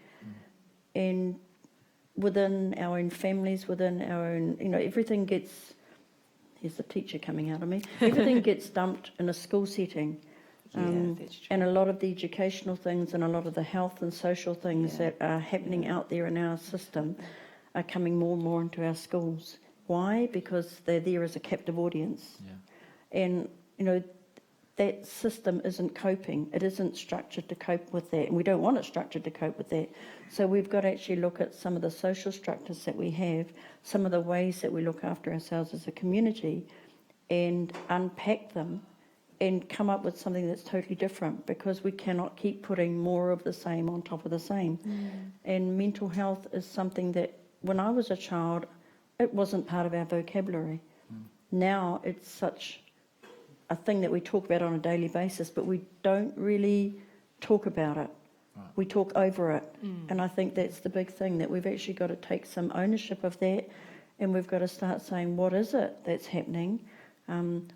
And within our own families, within our own, you know, everything gets, here's the teacher coming out of me, everything gets dumped in a school setting. That's true. And a lot of the educational things and a lot of the health and social things that are happening out there in our system are coming more and more into our schools. Why? Because they're there as a captive audience. And, you know, that system isn't coping. It isn't structured to cope with that. And we don't want it structured to cope with that. So we've got to actually look at some of the social structures that we have, some of the ways that we look after ourselves as a community, and unpack them and come up with something that's totally different, because we cannot keep putting more of the same on top of the same. And mental health is something that when I was a child, it wasn't part of our vocabulary. Now it's such a thing that we talk about on a daily basis, but we don't really talk about it. We talk over it. And I think that's the big thing, that we've actually got to take some ownership of that, and we've got to start saying, what is it that's happening?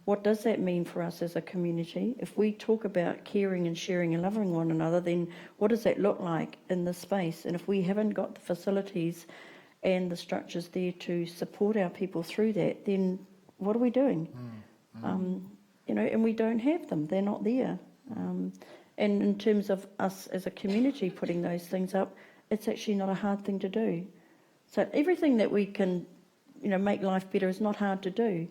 What does that mean for us as a community? If we talk about caring and sharing and loving one another, then what does that look like in this space? And if we haven't got the facilities and the structures there to support our people through that, then what are we doing? You know, and we don't have them. They're not there. And in terms of us as a community putting those things up, it's actually not a hard thing to do. So everything that we can, you know, make life better is not hard to do.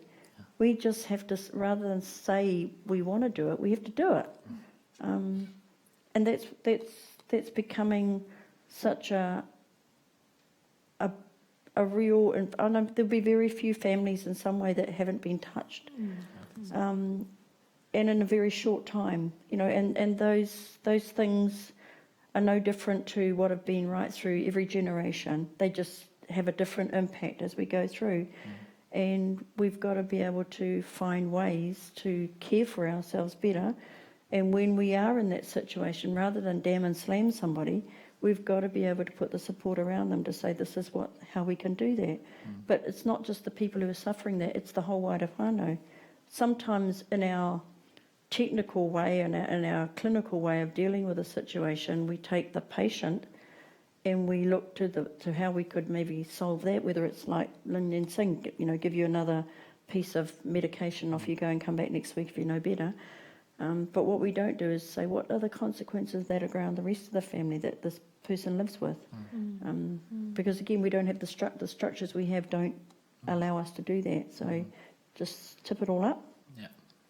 We just have to, rather than say we want to do it, we have to do it. And that's becoming such a real, and I know there'll be very few families in some way that haven't been touched. And in a very short time, you know, and those things are no different to what have been right through every generation. They just have a different impact as we go through. And we've got to be able to find ways to care for ourselves better. And when we are in that situation, rather than damn and slam somebody, we've got to be able to put the support around them to say this is how we can do that. But it's not just the people who are suffering that, it's the whole wider whānau. Sometimes in our technical way and in our clinical way of dealing with a situation, we take the patient and we look to how we could maybe solve that, whether it's like Linlin saying, you know, give you another piece of medication, off you go and come back next week if you know better. But what we don't do is say, what are the consequences that are around the rest of the family that this person lives with? Because again, we don't have the structures we have don't allow us to do that. So just tip it all up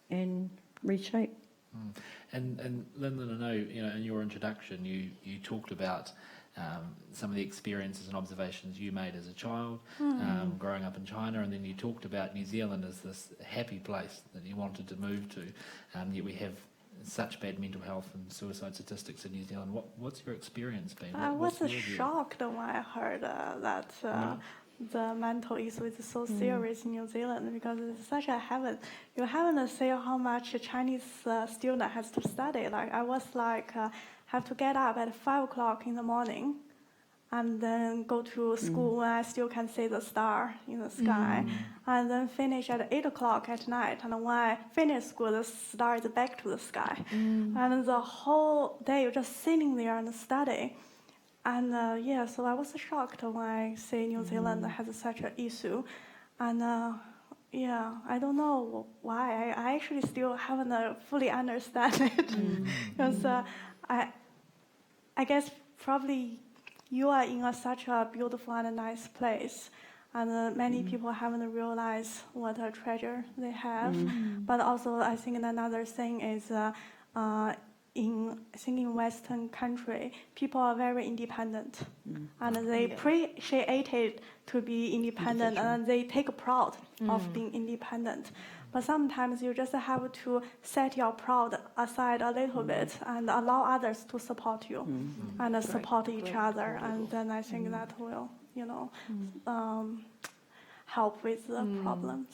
and reshape. And Linlin, I know, you know, in your introduction, you talked about some of the experiences and observations you made as a child growing up in China, and then you talked about New Zealand as this happy place that you wanted to move to, yet we have such bad mental health and suicide statistics in New Zealand. What's your experience been? I was shocked when I heard that the mental issue is so serious in New Zealand, because it's such a heaven. You haven't seen how much a Chinese student has to study. Like I was like, have to get up at 5 o'clock in the morning and then go to school when I still can see the star in the sky, and then finish at 8 o'clock at night. And when I finish school, the star is back to the sky. And the whole day you're just sitting there and studying. And so I was shocked when I see New Zealand has such an issue. And I don't know why. I actually still haven't fully understand it. Because I guess probably you are in such a beautiful and a nice place, and many people haven't realized what a treasure they have. But also, I think another thing is, in Western country, people are very independent, and they appreciate it to be independent, and they take pride of being independent. But sometimes you just have to set your pride aside a little bit and allow others to support you and support each other. And then I think that will, help with the problems.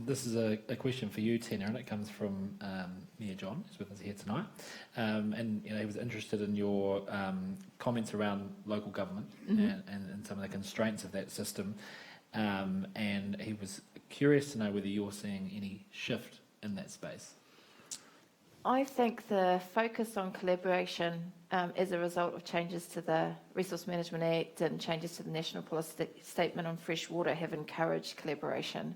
This is a question for you, Tina, and it comes from Mia John, who's with us here tonight. And he was interested in your comments around local government and some of the constraints of that system. And he was curious to know whether you're seeing any shift in that space. I think the focus on collaboration as a result of changes to the Resource Management Act and changes to the National Policy Statement on Fresh Water have encouraged collaboration.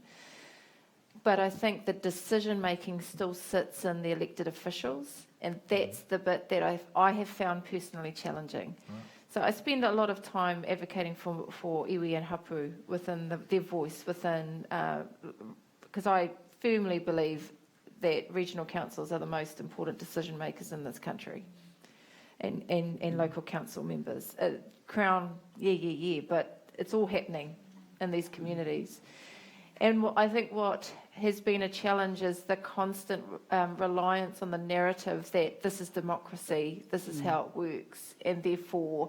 But I think the decision-making still sits in the elected officials, and that's the bit that I have found personally challenging. Right. So I spend a lot of time advocating for iwi and hapu within their voice, because I firmly believe that regional councils are the most important decision makers in this country, and local council members. Crown, but it's all happening in these communities. And I think what has been a challenge is the constant reliance on the narrative that this is democracy, this is how it works, and therefore,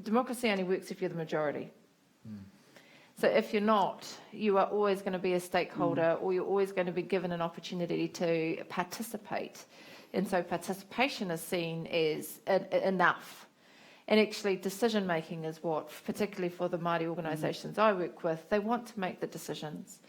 democracy only works if you're the majority. So if you're not, you are always going to be a stakeholder, or you're always going to be given an opportunity to participate. And so participation is seen as enough. And actually decision-making is what, particularly for the Māori organisations I work with, they want to make the decisions.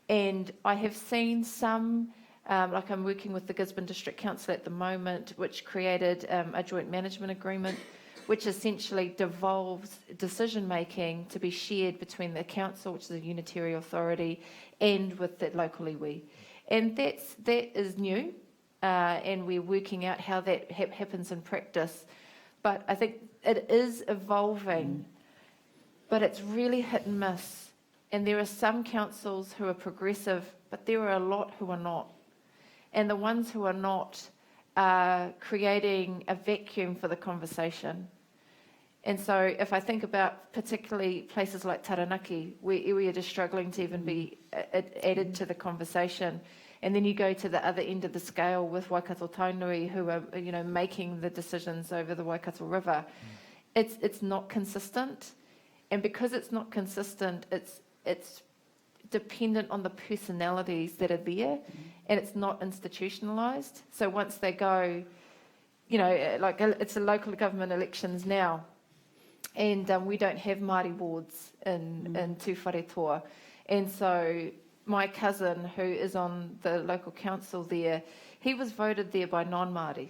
And I have seen some, like I'm working with the Gisborne District Council at the moment, which created a joint management agreement, which essentially devolves decision-making to be shared between the council, which is a unitary authority, and with the local iwi. And that is new, and we're working out how that happens in practice. But I think it is evolving, but it's really hit and miss. And there are some councils who are progressive, but there are a lot who are not. And the ones who are not are creating a vacuum for the conversation. And so if I think about particularly places like Taranaki, where iwi are just struggling to even be added to the conversation, and then you go to the other end of the scale with Waikato Tainui, who are making the decisions over the Waikato River, it's not consistent. And because it's not consistent, it's dependent on the personalities that are there, and it's not institutionalised. So once they go, like it's a local government elections now, and we don't have Māori wards in Tū Wharetoa. And so my cousin, who is on the local council there, he was voted there by non-Māori.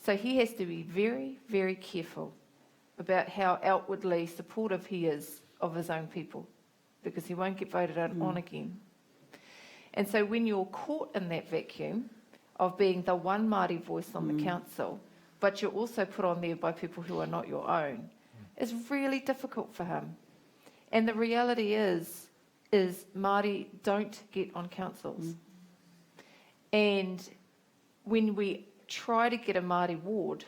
So he has to be very, very careful about how outwardly supportive he is of his own people, because he won't get voted on again. And so when you're caught in that vacuum of being the one Māori voice on the council, but you're also put on there by people who are not your own, it's really difficult for him. And the reality is Māori don't get on councils. And when we try to get a Māori ward,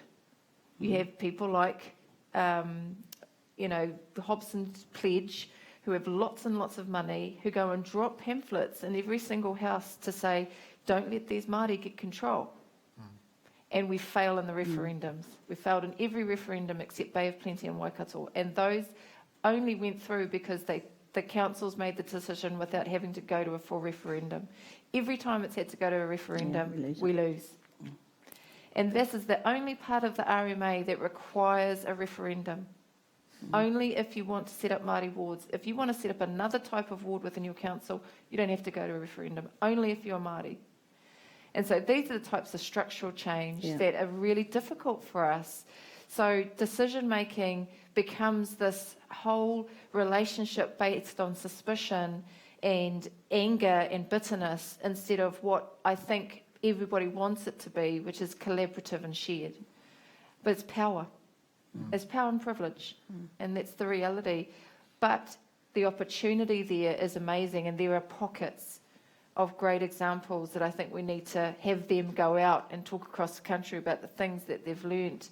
you have people like, the Hobson's Pledge, who have lots and lots of money, who go and drop pamphlets in every single house to say, don't let these Māori get control. And we fail in the referendums. We failed in every referendum except Bay of Plenty and Waikato. And those only went through because the councils made the decision without having to go to a full referendum. Every time it's had to go to a referendum, we lose. And this is the only part of the RMA that requires a referendum. Only if you want to set up Māori wards. If you want to set up another type of ward within your council, you don't have to go to a referendum. Only if you're Māori. And so these are the types of structural change that are really difficult for us. So decision-making becomes this whole relationship based on suspicion and anger and bitterness instead of what I think everybody wants it to be, which is collaborative and shared. But it's power. It's power and privilege. And that's the reality. But the opportunity there is amazing, and there are pockets of great examples that I think we need to have them go out and talk across the country about the things that they've learnt.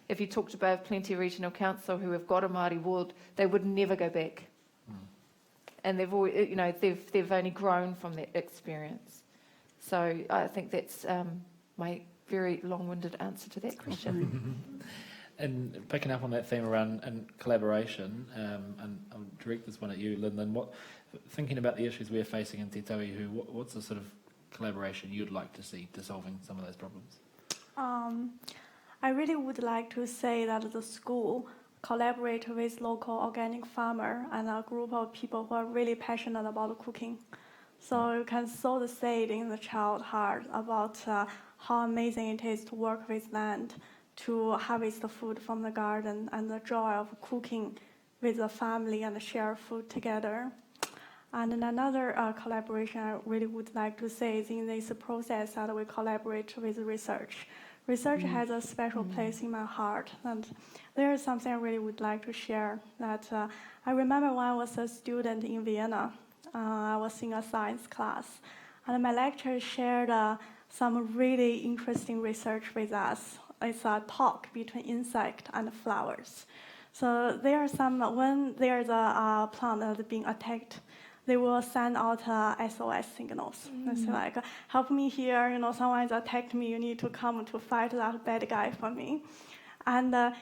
If you talk to Bay of Plenty Regional Council who have got a Māori ward, they would never go back. And they've always, they've only grown from that experience. So I think that's my very long-winded answer to that question. And picking up on that theme around and collaboration, and I'll direct this one at you, Linlin. Thinking about the issues we're facing in Te Tauihu, what's the sort of collaboration you'd like to see to solving some of those problems? I really would like to say that the school collaborate with local organic farmer and a group of people who are really passionate about cooking. So you can sow the seed in the child's heart about how amazing it is to work with land, to harvest the food from the garden, and the joy of cooking with the family and share food together. And then another collaboration I really would like to say is in this process that we collaborate with research. Research has a special place in my heart, and there is something I really would like to share. That I remember when I was a student in Vienna, I was in a science class, and my lecturer shared some really interesting research with us. It's a talk between insect and flowers. So there are some, when there's a plant that's being attacked, they will send out SOS signals. They say like, help me here, someone's attacked me, you need to come to fight that bad guy for me. And the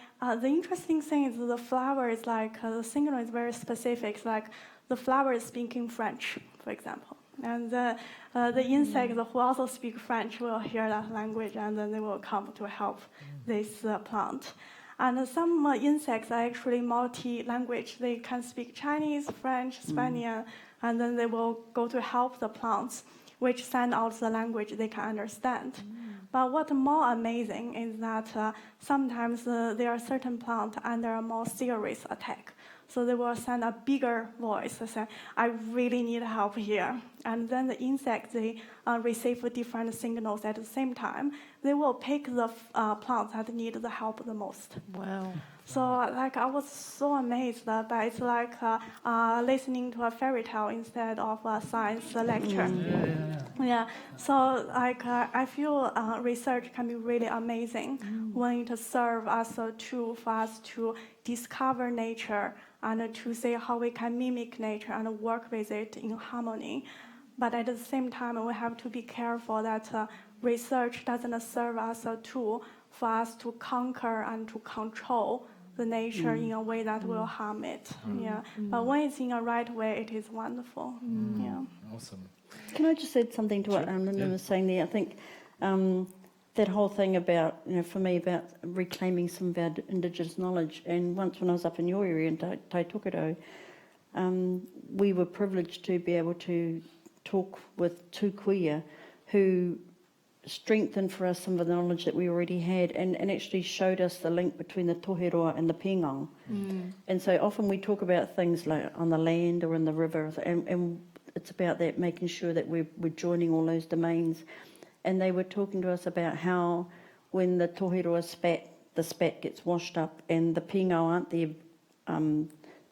interesting thing is the flower is like, the signal is very specific. It's like the flower is speaking French, for example. And the insects who also speak French will hear that language, and then they will come to help this plant. And some insects are actually multi-language. They can speak Chinese, French, Spanish, and then they will go to help the plants, which send out the language they can understand. But what's more amazing is that sometimes there are certain plants under a more serious attack. So they will send a bigger voice and say, I really need help here. And then the insects, they receive different signals at the same time. They will pick the plants that need the help the most. Wow. So I was so amazed that it's like listening to a fairy tale instead of a science lecture. Yeah. So I feel research can be really amazing when it serves as a tool for us to discover nature and to see how we can mimic nature and work with it in harmony. But at the same time, we have to be careful that research doesn't serve as a tool for us to conquer and to control the nature in a way that will harm it. Yeah. But when it's in a right way, it is wonderful. Yeah. Awesome. Can I just add something to what Linlin was saying there? I think that whole thing about, for me, about reclaiming some of our Indigenous knowledge. And once when I was up in your area in Tauihu, we were privileged to be able to talk with two kuia who strengthened for us some of the knowledge that we already had and actually showed us the link between the toheroa and the pingang. And so often we talk about things like on the land or in the river, and it's about that, making sure that we're joining all those domains. And they were talking to us about how when the toheroa spat, the spat gets washed up, and the pingao aren't there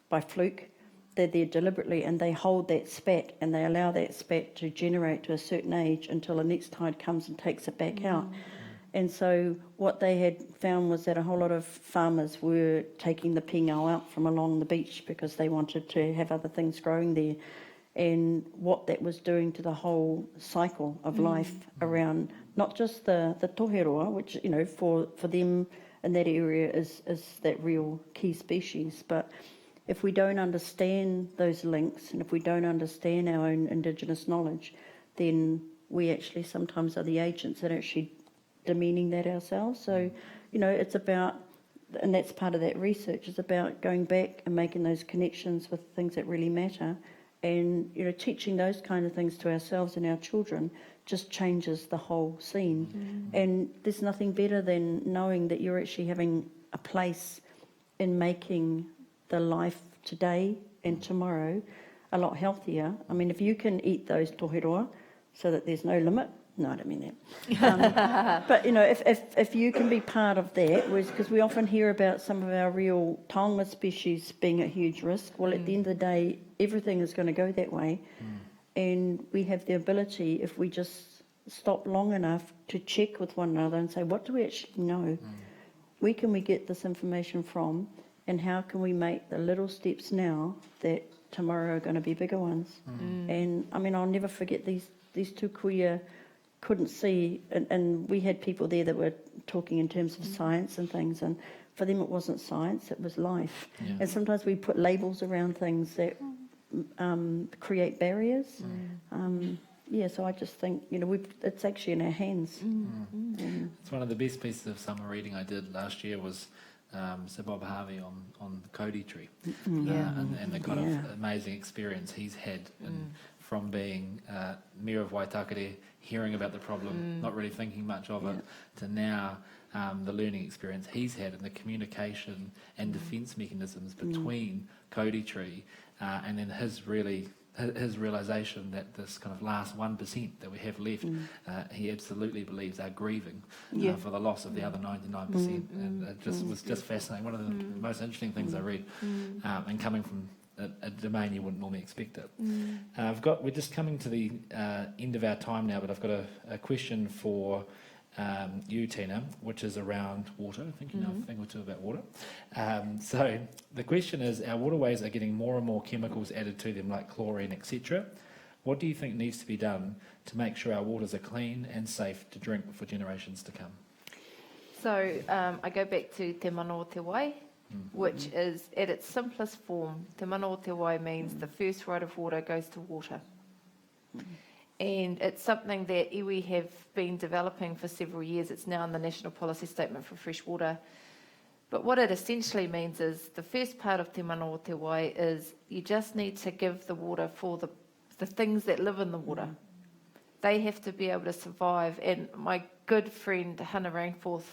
by fluke, they're there deliberately, and they hold that spat and they allow that spat to generate to a certain age until the next tide comes and takes it back out. And so what they had found was that a whole lot of farmers were taking the pingao out from along the beach because they wanted to have other things growing there. And what that was doing to the whole cycle of life around not just the toheroa, which, for them in that area is that real key species, but if we don't understand those links and if we don't understand our own Indigenous knowledge, then we actually sometimes are the agents that are actually demeaning that ourselves. So, it's about, and that's part of that research, is about going back and making those connections with things that really matter. And, teaching those kind of things to ourselves and our children just changes the whole scene. And there's nothing better than knowing that you're actually having a place in making the life today and tomorrow a lot healthier. I mean, if you can eat those toheroa so that there's no limit, no, I don't mean that. But, if you can be part of that, because we often hear about some of our real taonga species being at huge risk, well, at the end of the day, everything is going to go that way. And we have the ability, if we just stop long enough to check with one another and say, what do we actually know? Where can we get this information from? And how can we make the little steps now that tomorrow are going to be bigger ones? And I mean, I'll never forget these two kuia couldn't see, and we had people there that were talking in terms of science and things. And for them it wasn't science, it was life. Yeah. And sometimes we put labels around things that create barriers. So I just think, it's actually in our hands. It's one of the best pieces of summer reading I did last year was Sir Bob Harvey on the Cody tree, and the kind of amazing experience he's had from being Mayor of Waitakere, hearing about the problem, not really thinking much of it, to now the learning experience he's had and the communication and defence mechanisms between Cody tree and then his realisation that this kind of last 1% that we have left, he absolutely believes are grieving for the loss of the other 99%. And it was just fascinating. One of the most interesting things I read, and coming from a domain you wouldn't normally expect it. We're just coming to the end of our time now, but I've got a question for you, Tina, which is around water. I think you know a thing or two about water. So the question is, our waterways are getting more and more chemicals added to them, like chlorine, etc. What do you think needs to be done to make sure our waters are clean and safe to drink for generations to come? So I go back to te mana o te wai, which is, at its simplest form, te mana o te wai means the first right of water goes to water. And it's something that iwi have been developing for several years. It's now in the National Policy Statement for Fresh Water. But what it essentially means is the first part of te mana o te wai is you just need to give the water for the things that live in the water. They have to be able to survive. And my good friend Hannah Rainforth,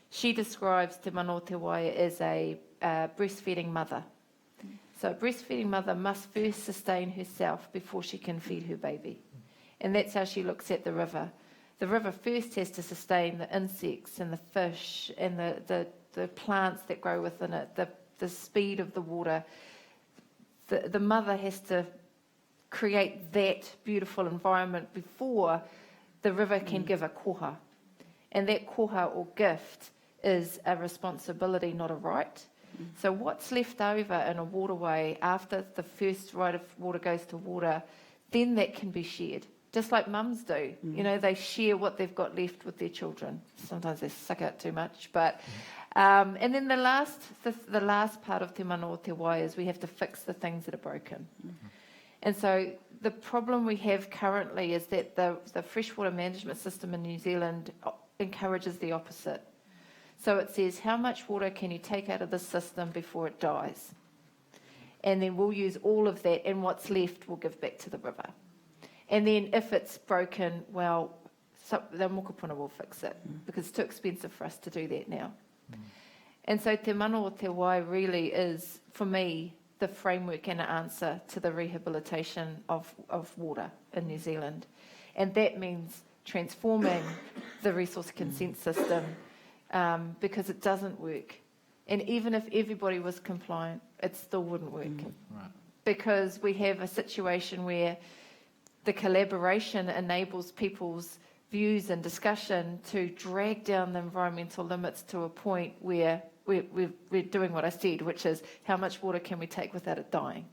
she describes te mana o te wai as a breastfeeding mother. So a breastfeeding mother must first sustain herself before she can feed her baby. And that's how she looks at the river. The river first has to sustain the insects and the fish and the plants that grow within it, the speed of the water. The mother has to create that beautiful environment before the river can give a koha. And that koha or gift is a responsibility, not a right. So what's left over in a waterway after the first right of water goes to water, then that can be shared. Just like mums do. They share what they've got left with their children. Sometimes they suck out too much. But and then the last part of te mana o te wai is we have to fix the things that are broken. And so the problem we have currently is that the freshwater management system in New Zealand encourages the opposite. So it says, how much water can you take out of the system before it dies? And then we'll use all of that, and what's left we'll give back to the river. And then if it's broken, well, the mokopuna will fix it, because it's too expensive for us to do that now. And so te mana o te wai really is, for me, the framework and answer to the rehabilitation of water in New Zealand. And that means transforming the resource consent system, because it doesn't work. And even if everybody was compliant, it still wouldn't work. Right. Because we have a situation where the collaboration enables people's views and discussion to drag down the environmental limits to a point where we're doing what I said, which is how much water can we take without it dying?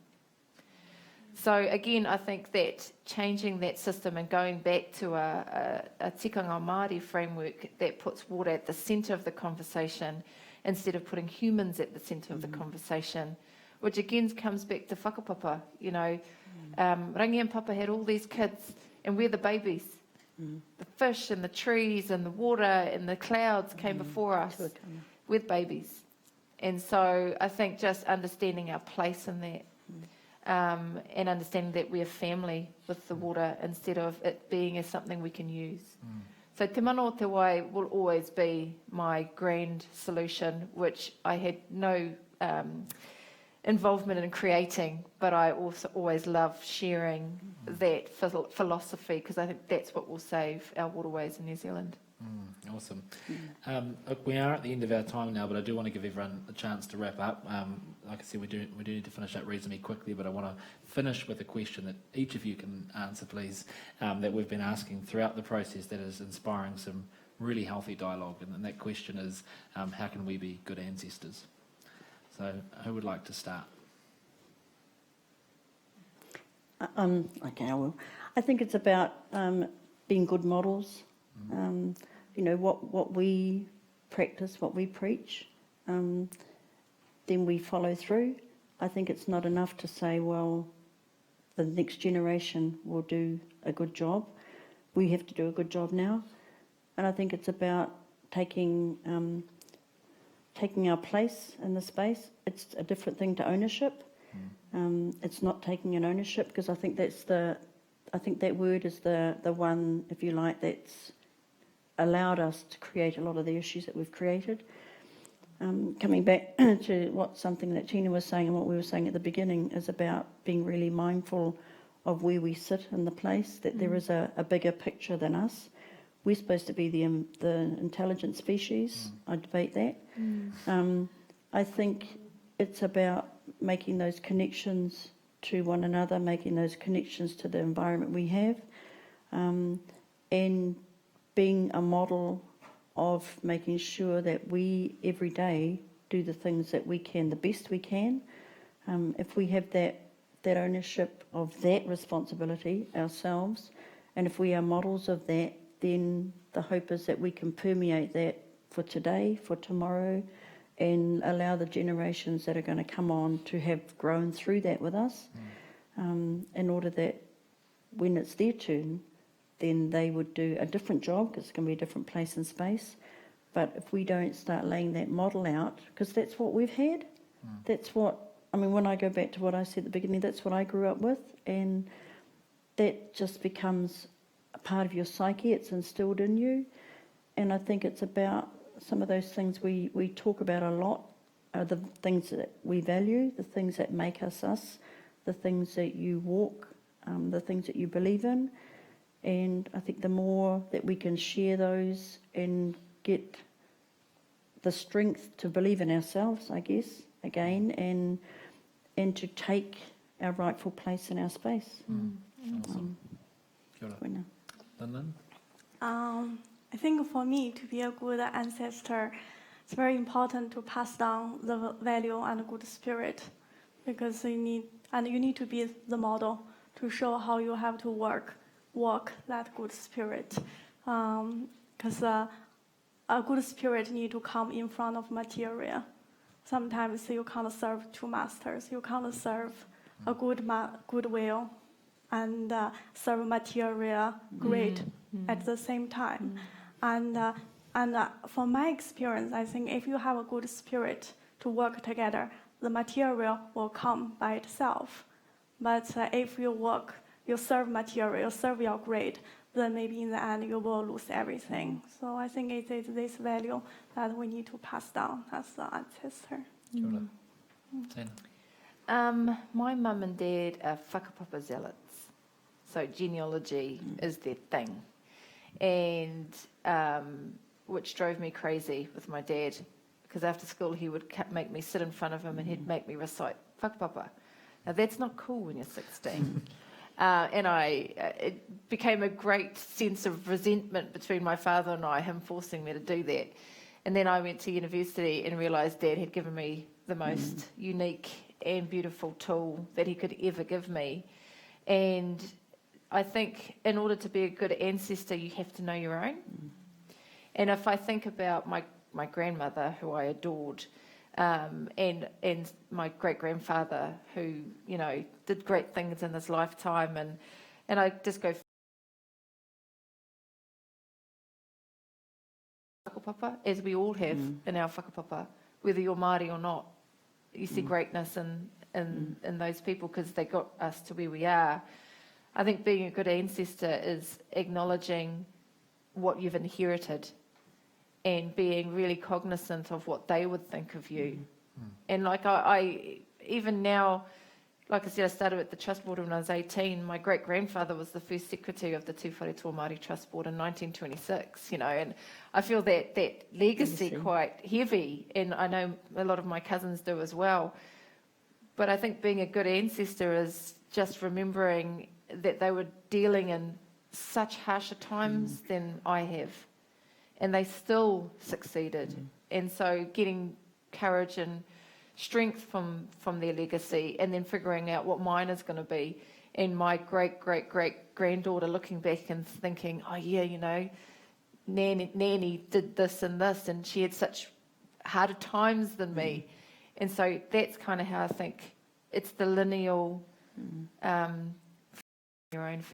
So again, I think that changing that system and going back to a tikanga Māori framework that puts water at the centre of the conversation instead of putting humans at the centre of the conversation, which again comes back to whakapapa. Rangi and Papa had all these kids, and we're the babies. The fish and the trees and the water and the clouds came before us with babies. And so I think just understanding our place in that, and understanding that we're family with the water instead of it being as something we can use. So te mana o te wai will always be my grand solution, which I had no involvement in creating, but I also always love sharing that philosophy, because I think that's what will save our waterways in New Zealand. Awesome. Look, we are at the end of our time now, but I do want to give everyone a chance to wrap up. Like I said, we do need to finish up reasonably quickly, but I want to finish with a question that each of you can answer, please, that we've been asking throughout the process that is inspiring some really healthy dialogue. And that question is, how can we be good ancestors? So who would like to start? Okay, I will. I think it's about being good models. What we practice what we preach, then we follow through. I think it's not enough to say, well, the next generation will do a good job. We have to do a good job now. And I think it's about taking our place in the space. It's a different thing to ownership. It's not taking an ownership, because I think that word is the one, if you like, that's allowed us to create a lot of the issues that we've created. Coming back to something that Tina was saying and what we were saying at the beginning is about being really mindful of where we sit in the place, that there is a bigger picture than us. We're supposed to be the intelligent species. I debate that. I think it's about making those connections to one another, making those connections to the environment we have, and being a model of making sure that we every day do the things that we can, the best we can. If we have that ownership of that responsibility ourselves, and if we are models of that, then the hope is that we can permeate that for today, for tomorrow, and allow the generations that are going to come on to have grown through that with us, in order that when it's their turn, then they would do a different job, because it's going to be a different place and space. But if we don't start laying that model out, because that's what we've had, that's what, I mean, when I go back to what I said at the beginning, that's what I grew up with, and that just becomes a part of your psyche. It's instilled in you. And I think it's about some of those things we talk about a lot, are the things that we value, the things that make us us, the things that you walk, the things that you believe in. And I think the more that we can share those and get the strength to believe in ourselves, I guess, again, and to take our rightful place in our space. Awesome. Kia ora. Linlin? I think for me, to be a good ancestor, it's very important to pass down the value and good spirit, because you need to be the model to show how you have to walk that good spirit. Because a good spirit need to come in front of material. Sometimes you can't serve two masters. You can't serve a good will and serve material great at the same time. And from my experience, I think if you have a good spirit to work together, the material will come by itself. But if you serve material, you serve your great, then maybe in the end you will lose everything. So I think it is this value that we need to pass down as an ancestor. Kia ora. Tina? My mum and dad are whakapapa zealots. So genealogy is their thing. And which drove me crazy with my dad, because after school he would make me sit in front of him and he'd make me recite whakapapa. Now that's not cool when you're 16. And it became a great sense of resentment between my father and I, him forcing me to do that. And then I went to university and realised Dad had given me the most unique and beautiful tool that he could ever give me. And I think in order to be a good ancestor, you have to know your own. And if I think about my grandmother, who I adored, and my great-grandfather, who, you know, did great things in his lifetime, and I just go whakapapa, as we all have in our whakapapa, whether you're Māori or not. You see greatness in those people because they got us to where we are. I think being a good ancestor is acknowledging what you've inherited and being really cognizant of what they would think of you. And like I even now, like I said, I started at the Trust Board when I was 18. My great-grandfather was the first secretary of the Tū Whare Māori Trust Board in 1926, you know, and I feel that legacy quite heavy, and I know a lot of my cousins do as well. But I think being a good ancestor is just remembering that they were dealing in such harsher times than I have, and they still succeeded. And so getting courage and strength from their legacy, and then figuring out what mine is going to be. And my great-great-great-granddaughter looking back and thinking, oh yeah, you know, Nanny did this, and she had such harder times than me. And so that's kind of how I think it's the lineal, your own